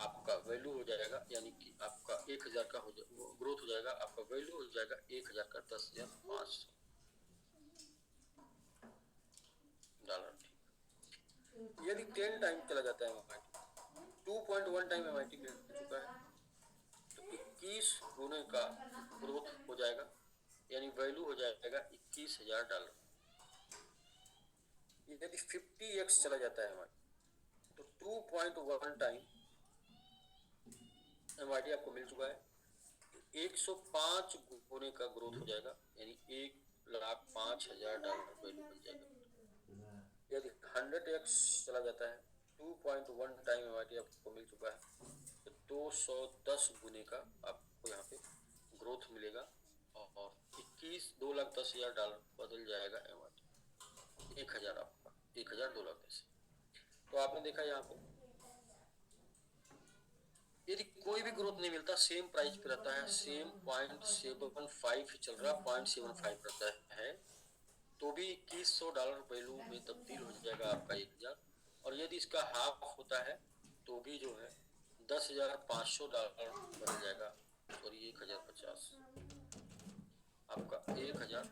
आपका वैल्यू हो जाएगा। यानी कि आपका 1000 का ग्रोथ हो जाएगा, आपका वैल्यू हो जाएगा 1000 का $10,500। यदि 10 टाइम चला जाता है MRT, 2.1 टाइम MRT मिल चुका है तो 21 गुने का ग्रोथ हो जाएगा, यानी वैल्यू हो जाएगा $21,000। यदि 50x चला जाता है MRT तो 2.1 टाइम MRT आपको मिल चुका है, 105 गुने का ग्रोथ हो जाएगा, यानी $1,05,000 वैल्यू बन जाएगा। यदि 100x चला जाता है, 2.1 टाइम MRT आपको मिल चुका है तो 210 गुने का आपको यहाँ पे ग्रोथ मिलेगा और 2,10,000 बदल जाएगा MRT 1000 आपका 1000 2,10,000। तो आपने देखा यहाँ पे यदि कोई भी ग्रोथ नहीं मिलता, सेम प्राइस पे रहता है, सेम 0.75 चल रहा, 0.75 रहता है, तो भी $2100 वैल्यू में तब्दील हो जाएगा आपका 1000। और यदि इसका हाफ होता है तो भी जो है $10,500 बन जाएगा, सॉरी 1050 आपका 1050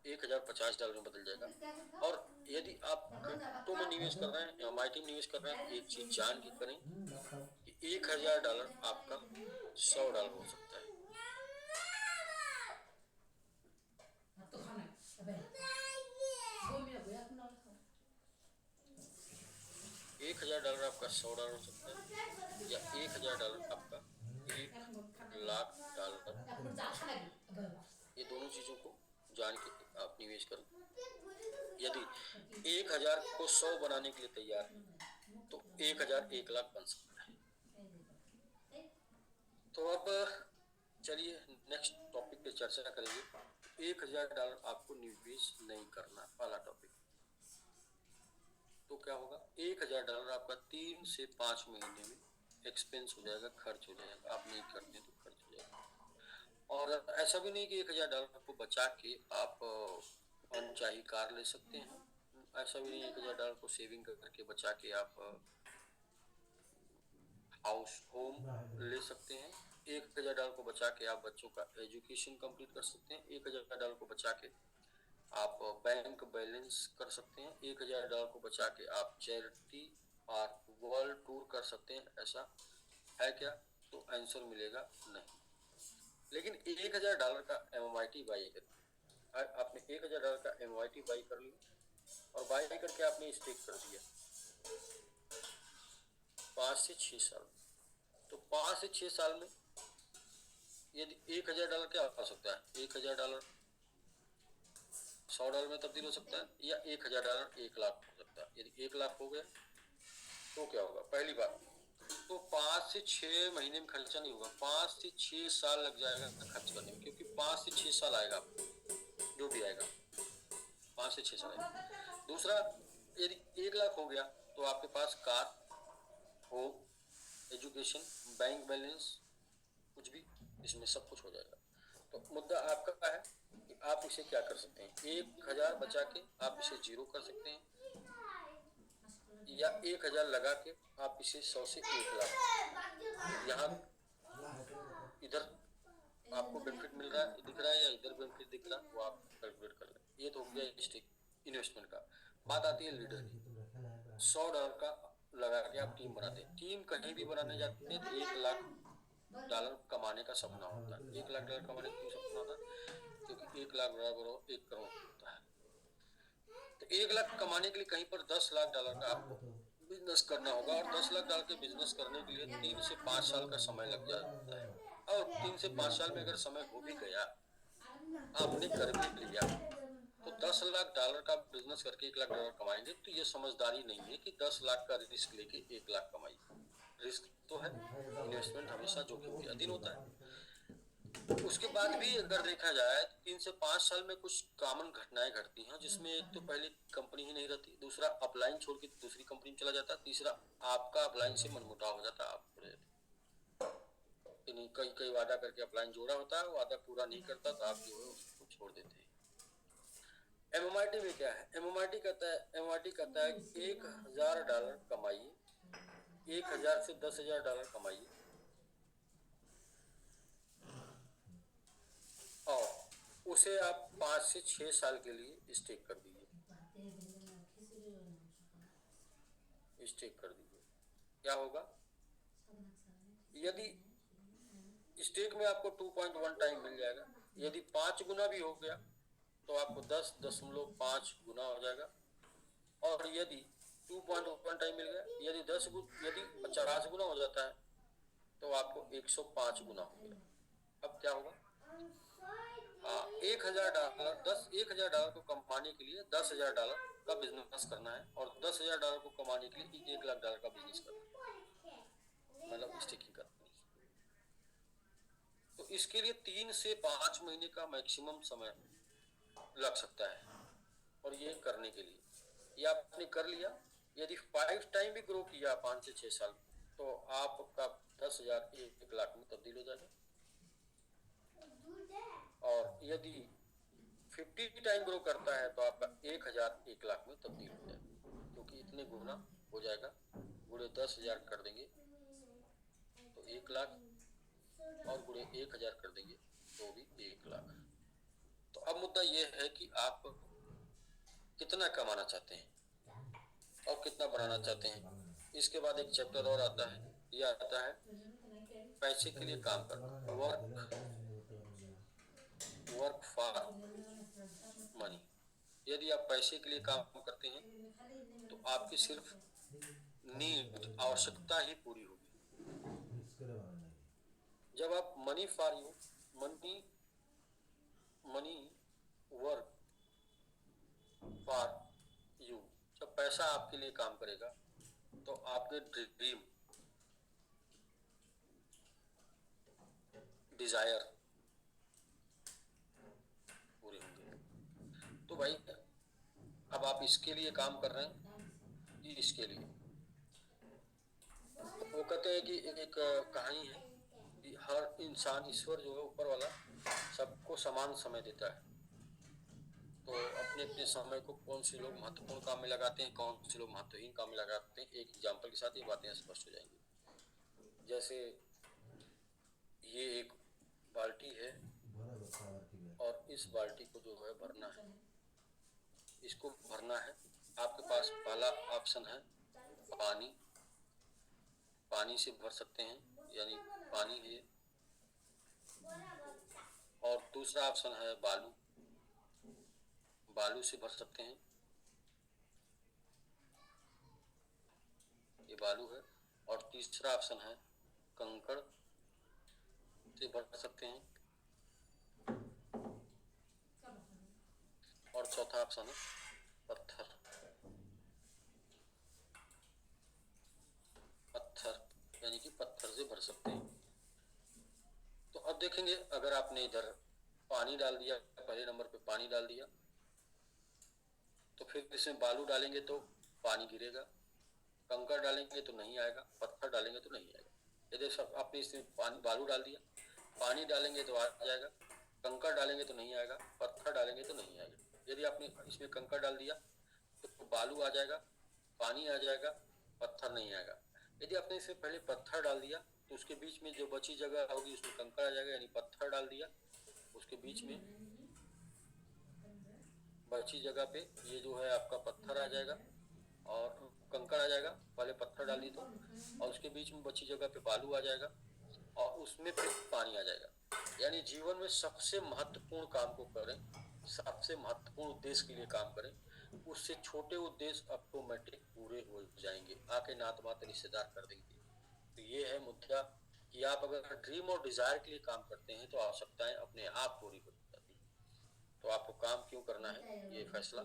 $1050 में बदल जाएगा। और यदि आप क्रिप्टो में निवेश कर रहे हैं या MIT में निवेश कर रहे हैं, एक चीज जान के करें कि $1000 आपका $100 हो सकता है। $1000 आपका $100 हो सकता है, या $1000 आपका $1,00,000। ये दोनों चीजों को जान के आप निवेश करें। यदि 1000 को 100 बनाने के लिए तैयार है तो 1000 1,00,000 बन सकता है। तो अब चलिए नेक्स्ट टॉपिक पे चर्चा करेंगे। $1000 आपको निवेश नहीं करना वाला टॉपिक। तो क्या होगा, $1000 आपका 3 से 5 महीने में एक्सपेंस हो जाएगा, खर्च हो जाएगा। आप नहीं करते तो खर्च हो जाएगा। और ऐसा भी नहीं कि $1000 को बचा के आप मनचाही कार ले सकते हैं। ऐसा भी नहीं $1000 को सेविंग करके बचा के आप हाउस होम ले सकते हैं। $1000 को बचा के आप बच्चों का एजुकेशन कंप्लीट कर सकते हैं। $1000 को बचा के आप बैंक बैलेंस कर सकते हैं। $1000 को बचा के आप चैरिटी और वर्ल्ड टूर कर सकते हैं, ऐसा है क्या? तो आंसर मिलेगा नहीं। लेकिन $1000 का MMIT बाई कर, आपने $1000 का MMIT बाई कर लिया और बाई करके आपने स्टेक कर दिया 5 से 6 साल। तो 5 से 6 साल में यदि $1000 क्या हो सकता है? $1000 $100 में तब्दील हो सकता है, या $1000 1 लाख हो सकता है। यदि 1 लाख हो गया तो क्या होगा? पहली बात तो 5 से 6 महीने में खर्चा नहीं होगा, 5 से 6 साल लग जाएगा खर्च करने में, क्योंकि 5 से 6 साल आएगा आपको जो भी आएगा, 5 से 6 साल आएगा। दूसरा, यदि 1 लाख हो गया तो आपके पास कार हो, एजुकेशन, बैंक बैलेंस, कुछ भी, इसमें सब कुछ हो जाएगा। तो मुद्दा आपका है कि आप इसे क्या कर सकते हैं? 1000 बचा के आप इसे 0 कर सकते हैं, या 1000 लगा के आप इसे 100 से 1 लाख, यहाँ इधर आपको बेनिफिट मिल रहा है, दिख रहा है, या इधर बेनिफिट दिख रहा है, वो आप कैलकुलेट कर लें। ये तो हो गया स्टेक इन्वेस्टमेंट का। बात आती है लीडर की। $100 का लगा के आप टीम बनाते हैं। टीम कहीं भी बनाने जाते हैं तो $1 लाख कमाने का सपना होता है। $1 लाख कमाने का क्यों सपना होता है? क्योंकि 1 लाख बराबर 1 करोड़ होता है। तो 1 लाख कमाने के लिए कहीं पर $10 लाख का आपको बिजनेस करना होगा, और $10 लाख के बिजनेस करने के लिए 3 से 5 साल का समय लग जाता है। और 3 से 5 साल में अगर समय हो भी गया, आपने कर भी लिया, तो $10 लाख का बिजनेस करके $1 लाख कमाएंगे, तो ये समझदारी नहीं है कि 10 लाख का रिस्क लेके 1 लाख कमाइए। रिस्क तो है, इन्वेस्टमेंट हमेशा जोखिम के अधीन होता है। उसके बाद भी अगर देखा जाए 3 से 5 साल में कुछ कॉमन घटनाएं घटती हैं, जिसमें एक तो पहले कंपनी ही नहीं रहती, दूसरा अपलाइन छोड़ के दूसरी कंपनी में चला जाता, तीसरा आपका अपलाइन से मनमुटाव हो जाता। आप कई वादा करके अपलाइन जोड़ा होता है, वादा पूरा नहीं करता, तो आप जो है उसको छोड़ देते हैं। MMIT में क्या है? MMIT कहता है $1000 कमाइए, 1000 से $10,000 कमाइए, और उसे आप 5 से 6 साल के लिए स्टेक कर दीजिए। स्टेक कर दीजिए, क्या होगा? यदि स्टेक में आपको 2.1 टाइम मिल जाएगा, यदि 5 गुना भी हो गया तो आपको 10.5 गुना हो जाएगा, और यदि 2.1 टाइम मिल गया, यदि 50 गुना हो जाता है तो आपको 105 गुना हो गया। अब क्या होगा? $1000 को कमाने के लिए $10,000 का बिजनेस करना है, और $10,000 को कमाने के लिए $1 लाख का बिजनेस करना है, मतलब स्टेकिंग करनी है। तो इसके लिए 3 से 5 महीने का मैक्सिमम समय लग सकता है, और ये करने के लिए ये आपने कर लिया। यदि 5 टाइम भी ग्रो किया 5 से 6 साल, तो आपका 10,000 1 लाख में तब्दील हो जाएगा। और यदि 50 टाइम ग्रो करता है तो आपका 1000 1 लाख में तब्दील हो जाएगा, क्योंकि इतने गुना हो जाएगा, गुणे 10,000 कर देंगे तो 1 लाख, और गुणे 1000 कर देंगे तो भी 1 लाख। तो अब मुद्दा ये है कि आप कितना कमाना चाहते हैं और कितना बढ़ाना चाहते हैं। इसके बाद एक चैप्टर और आता है, यह आता है पैसे के लिए काम करना, वर्क फॉर मनी। यदि आप पैसे के लिए काम करते हैं तो आपकी सिर्फ नीड, आवश्यकता ही पूरी होगी। जब आप मनी वर्क फॉर यू, जब पैसा आपके लिए काम करेगा तो आपके ड्रीम, डिजायर पूरे होंगे। तो भाई अब आप इसके लिए काम कर रहे हैं कि इसके लिए? वो कहते हैं कि एक कहानी है कि हर इंसान, ईश्वर जो है ऊपर वाला, सबको समान समय देता है। तो अपने अपने समय को कौन से लोग महत्वपूर्ण काम में लगाते हैं, कौन से लोग महत्वहीन काम में लगाते हैं, एक एग्जाम्पल के साथ ये बातें स्पष्ट हो जाएंगी। जैसे ये एक बाल्टी है, और इस बाल्टी को जो है भरना है, इसको भरना है। आपके पास पहला ऑप्शन है पानी, पानी से भर सकते हैं, यानी पानी है। और दूसरा ऑप्शन है बालू, बालू से भर सकते हैं, ये बालू है। और तीसरा ऑप्शन है कंकड़ से भर सकते हैं। और चौथा ऑप्शन है पत्थर, पत्थर यानी कि पत्थर से भर सकते हैं। तो अब देखेंगे, अगर आपने इधर पानी डाल दिया, पहले नंबर पे पानी डाल दिया, तो फिर इसमें बालू डालेंगे तो पानी गिरेगा, कंकड़ डालेंगे तो नहीं आएगा, पत्थर डालेंगे तो नहीं आएगा। यदि सब आपने इसमें पानी बालू डाल दिया, पानी डालेंगे तो आ जाएगा, कंकड़ डालेंगे तो नहीं आएगा, पत्थर डालेंगे तो नहीं आएगा। यदि आपने इसमें कंकड़ डाल दिया तो बालू आ जाएगा, पानी आ जाएगा, पत्थर नहीं आएगा। यदि आपने इसमें पहले पत्थर डाल दिया तो उसके बीच में जो बची जगह होगी उसमें कंकड़ आ जाएगा, यानी पत्थर डाल दिया, उसके बीच में बची जगह पे ये जो है आपका पत्थर आ जाएगा और कंकड़ आ जाएगा, पहले पत्थर डाल दी तो, और उसके बीच में बची जगह पे बालू आ जाएगा और उसमें फिर पानी आ जाएगा। यानी जीवन में सबसे महत्वपूर्ण काम को करें, सबसे महत्वपूर्ण उद्देश्य के लिए काम करें, उससे छोटे उद्देश्य ऑटोमेटिक पूरे हो जाएंगे, आके नात बात रिश्तेदार कर देंगे। तो ये है मुद्दा कि आप अगर ड्रीम और डिजायर के लिए काम करते हैं तो आवश्यकताएं अपने आप पूरी हो जाती है। तो आपको काम क्यों करना है ये फैसला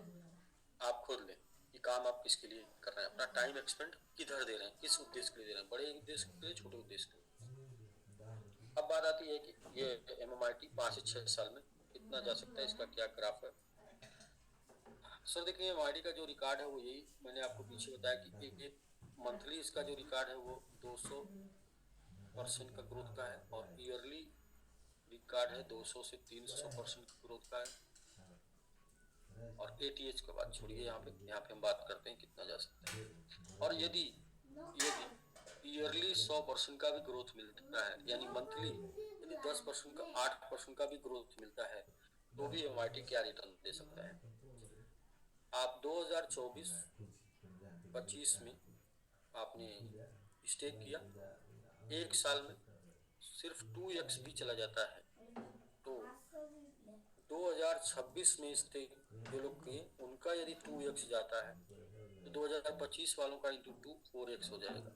आप खुद लें कि काम आप किसके लिए कर रहे हैं, अपना टाइम एक्सपेंड किधर दे रहे हैं, किस उद्देश्य के लिए दे रहे हैं, बड़े उद्देश्य के लिए, छोटे उद्देश्य के लिए। अब बात आती है कि ये MMIT 5 से 6 साल में कितना जा सकता है, इसका क्या ग्राफ है। सर देखिए, MIT का जो रिकॉर्ड है वो यही मैंने आपको पीछे बताया कि एक मंथली इसका जो रिकॉर्ड है वो 200% का ग्रोथ का है, और ईयरली रिकॉर्ड है 200 से 300% ग्रोथ का है। और ATH का बात छोड़िए, यहाँ पे हम बात करते हैं कितना जा सकता है। और यदि ईयरली 100% का भी ग्रोथ मिलता है, यानी मंथली यदि 10% का 8% का भी ग्रोथ मिलता है तो भी MIT क्या रिटर्न दे सकता है। आप 2024-25 में आपने स्टेक किया, एक साल में सिर्फ 2x भी चला जाता है तो 2026 में स्टेक जो लोग किए उनका यदि 2x जाता है तो 2025 वालों का इंटू 2 4x हो जाएगा।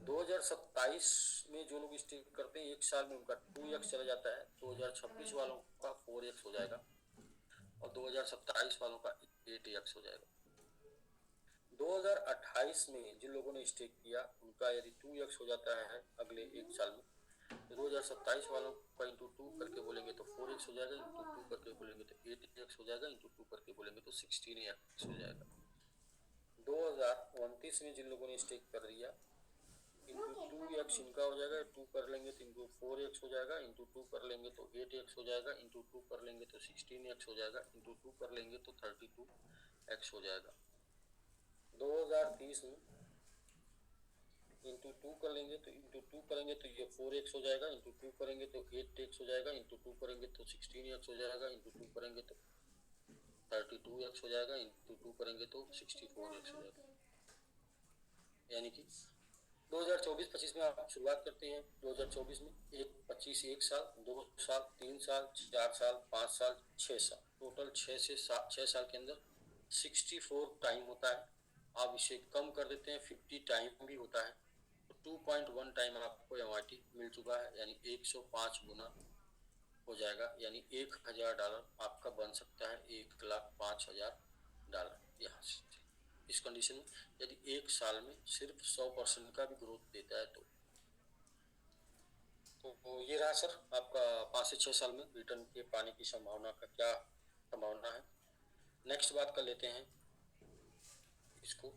2027 में जो लोग स्टेक करते हैं एक साल में उनका 2x चला जाता है, 2026 वालों का 4x हो जाएगा और 2027 वालों का 8x हो जाएगा। 2028 में जिन लोगों ने स्टेक किया उनका यदि 2x हो जाता है अगले एक साल में, तो 2027 वालों का इंटू 2 करके बोलेंगे तो 4x हो जाएगा, इंटू 2 करके बोलेंगे तो 8x हो जाएगा, इंटू 2 करके बोलेंगे तो 16x हो जाएगा। 2029 में जिन लोगों ने स्टेक कर दिया इंटू 2x इनका हो जाएगा, 2 कर लेंगे तो इंटू 4x हो जाएगा, इंटू 2 कर लेंगे तो 8x हो जाएगा, इंटू 2 कर लेंगे तो 16x हो जाएगा, इंटू 2 कर लेंगे तो 32x हो जाएगा। 2030 में इंटू 2 कर लेंगे तो इंटू 2 करेंगे तो ये 4x हो जाएगा, इंटू 2 करेंगे तो 8x हो जाएगा, इंटू 2 करेंगे तो 16x हो जाएगा, इंटू 2 करेंगे तो 32x हो जाएगा, इंटू 2 करेंगे तो 64x हो जाएगा। यानी कि 2024-25 में आप शुरुआत करते हैं, 2024 में 25 एक साल, 2 साल, 3 साल, 4 साल, 5 साल, 6 साल, टोटल 6 साल के अंदर 64 टाइम होता है। आप इसे कम कर देते हैं, 50 टाइम भी होता है, तो 2.1 टाइम आपको MIT मिल चुका है, यानी 105 गुना हो जाएगा, यानी $1000 आपका बन सकता है, $1,05,000 यहाँ से। इस कंडीशन में यदि एक साल में सिर्फ 100% का भी ग्रोथ देता है तो ये रहा सर आपका 5 से 6 साल में रिटर्न के पाने की संभावना का क्या संभावना है। नेक्स्ट बात कर लेते हैं इसको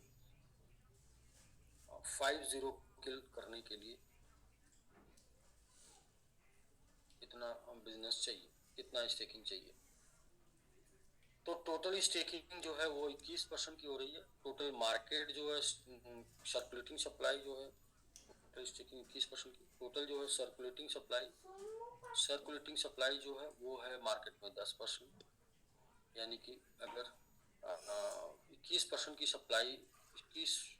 50 किल करने के लिए कितना बिजनेस चाहिए, कितना स्टेकिंग चाहिए। तो टोटल स्टेकिंग जो है वो 21% की हो रही है। टोटल मार्केट जो है सर्कुलेटिंग सप्लाई जो है टोटल स्टेकिंग 21% की। टोटल जो है सर्कुलेटिंग सप्लाई जो है वो है मार्केट में 10%, यानी कि अगर 21% की सप्लाई 21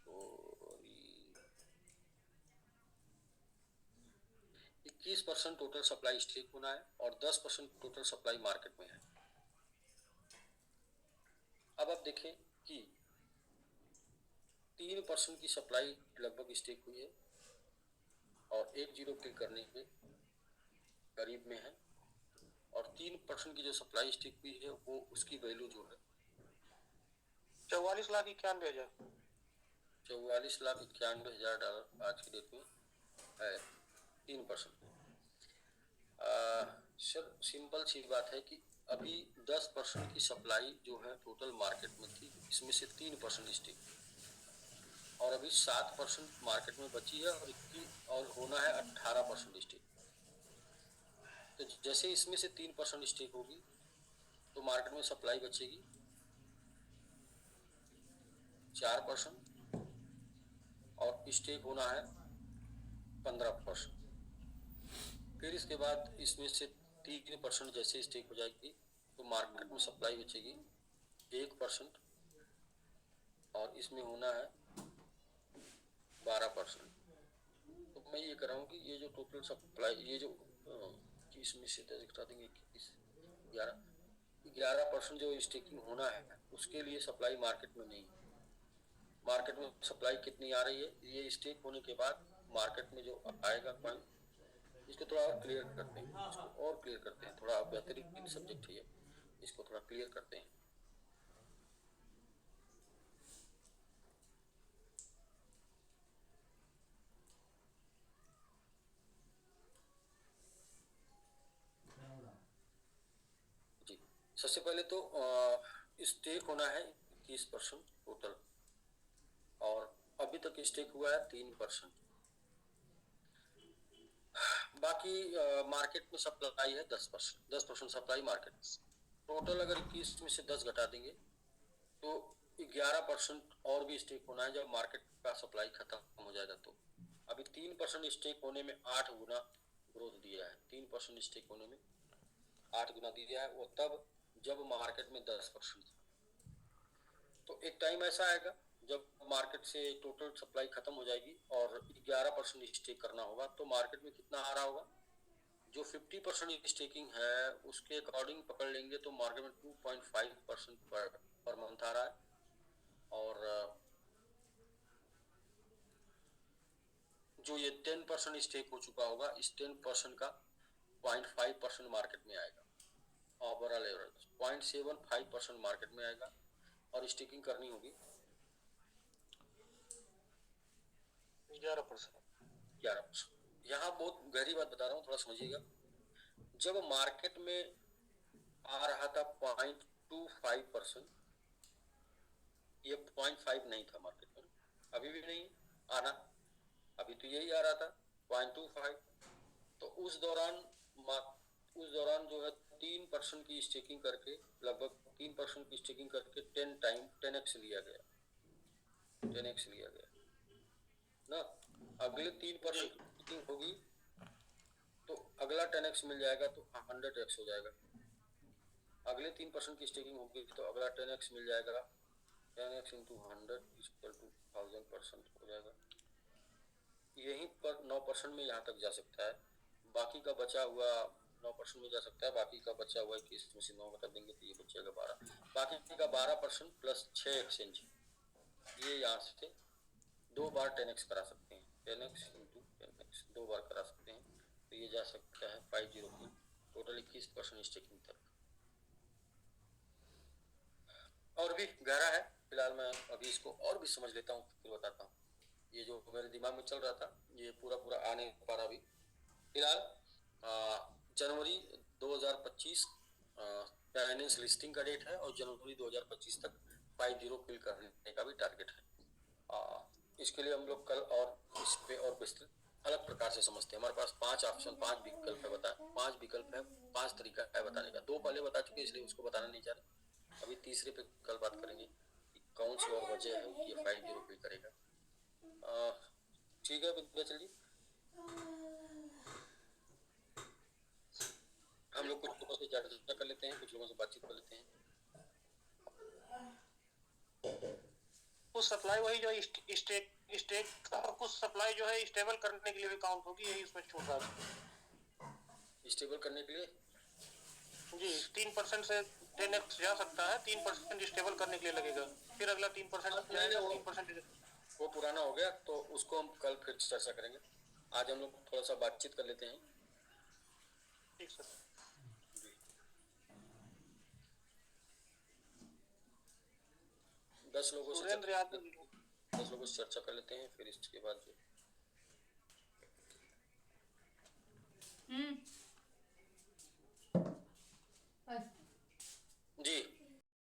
21% टोटल सप्लाई स्टेक होना है और 10% टोटल सप्लाई मार्केट में है। अब आप देखें कि 3% की सप्लाई लगभग स्टेक हुई है और 1-0 क्लिक करने के करीब में है और 3% की जो सप्लाई स्टेक हुई है वो उसकी वैल्यू जो है 44,91,000 $44,91,000 आज की डेट में है 3%। सर सिंपल सी बात है कि अभी 10% की सप्लाई जो है टोटल मार्केट में थी, इसमें से 3% स्टेक और अभी 7% मार्केट में बची है और होना है 18% स्टेक। तो जैसे इसमें से 3% स्टेक होगी तो मार्केट में सप्लाई बचेगी 4% और स्टेक होना है 15%। फिर इसके बाद इसमें से 3% जैसे स्टेक हो जाएगी तो मार्केट में सप्लाई बचेगी 1% और इसमें होना है 12%। तो मैं ये कह रहा हूँ कि ये जो टोटल सप्लाई ये जो इसमें से 10 घटा देंगे 11% जो स्टेकिंग होना है उसके लिए सप्लाई मार्केट में नहीं है। मार्केट में सप्लाई कितनी आ रही है ये स्टेक होने के बाद मार्केट में जो आएगा कॉइन, इसको थोड़ा और क्लियर करते हैं, इसको और क्लियर करते हैं, थोड़ा बेहतरीन सब्जेक्ट है ये, इसको थोड़ा क्लियर करते हैं। जी सबसे पहले तो स्टेक होना है 21% टोटल और अभी तक स्टेक हुआ है 3%। बाकी मार्केट में सप्लाई है 10% सप्लाई मार्केट में। टोटल अगर 21 में से 10 घटा देंगे तो 11% और भी स्टेक होना है जब मार्केट का सप्लाई खत्म हो जाएगा। तो अभी 3% स्टेक होने में 8 गुना ग्रोथ दिया है, 3% स्टेक होने में 8 गुना दिया है, वो तब जब मार्केट में 10% था। तो एक टाइम ऐसा आएगा जब मार्केट से टोटल सप्लाई खत्म हो जाएगी और 11% स्टेक करना होगा तो मार्केट में कितना आ रहा होगा, जो 50% स्टेकिंग है उसके अकॉर्डिंग पकड़ लेंगे तो मार्केट में 2.5% पर मंथ आ रहा है और जो ये 10% स्टेक हो चुका होगा इस 10% का 0.5% मार्केट में आएगा, ओवरऑल एवरेज 0.75% मार्केट में आएगा और स्टेकिंग करनी होगी 11%। यहाँ बहुत गहरी बात बता रहा हूँ, थोड़ा समझिएगा। जब मार्केट में आ रहा था 0.25%, ये 0.5 नहीं था मार्केट में, अभी भी नहीं आना, अभी तो यही आ रहा था 0.25। तो उस दौरान जो है 3% की स्टेकिंग करके लगभग 3% की स्टेकिंग करके 10x लिया गया, 10x लिया गया ना। अगले 3% की स्टेकिंग होगी तो अगला 10x मिल जाएगा तो 100x हो जाएगा। अगले 3% की स्टेकिंग होगी तो अगला 10x मिल जाएगा, 10x into 100 इक्वल टू 1000% हो जाएगा। यहीं पर 9% में यहाँ तक जा सकता है, बाकी का बचा हुआ 9% में जा सकता है, बाकी का बचा हुआ कि इसमें से 9 घटा देंगे तो ये बचेगा 12, बाकी का 12% प्लस 6 एक्सचेंज, ये यहाँ से 2 बार 10x करा सकते हैं, 10x into 10x 2 बार करा सकते हैं तो ये जा सकता है 50 की टोटल 21% स्टेकिंग तक। और भी गहरा है, फिलहाल मैं अभी इसको और भी समझ लेता हूँ फिर बताता हूँ। ये जो मेरे दिमाग में चल रहा था ये पूरा आ नहीं पा रहा अभी। फिलहाल जनवरी 2025 फाइनेंस लिस्टिंग का डेट है और जनवरी 2025 तक 50 फिल करने का भी टारगेट है। इसके लिए हम लोग कल और इस पे और विस्तृत अलग प्रकार से समझते हैं। हमारे पास 5 ऑप्शन 5 विकल्प है, 5 विकल्प है, 5 तरीका है बताने का। 2 पहले बता चुके इसलिए उसको बताना नहीं चाह रहे। अभी तीसरे पे कल बात करेंगे कि कौन सी और वजह है कि ये 50 फिल करेगा। ठीक है विद्याचल जी, हम लोग कुछ लोगों से चर्चा कर लेते हैं, कुछ लोगों से बातचीत कर लेते हैं। कुछ सप्लाई वही जो स्टेक कुछ सप्लाई जो है स्टेबल करने के लिए भी काउंट होगी, यही उसमें छूट रहा है। स्टेबल करने के लिए जी 3% से 10x जा सकता है, 3% स्टेबल करने के लिए लगेगा, फिर अगला 3% जाएगा, 3%। वो पुराना हो गया, तो उसको हम कल फिर चर्चा करेंगे। आज हम लोग थोड़ा सा बातचीत कर लेते हैं। ठीक सर। 10 लोगों से सुरेंद्र यादव। 10 लोगों से चर्चा कर लेते हैं, फिर इसके बाद जो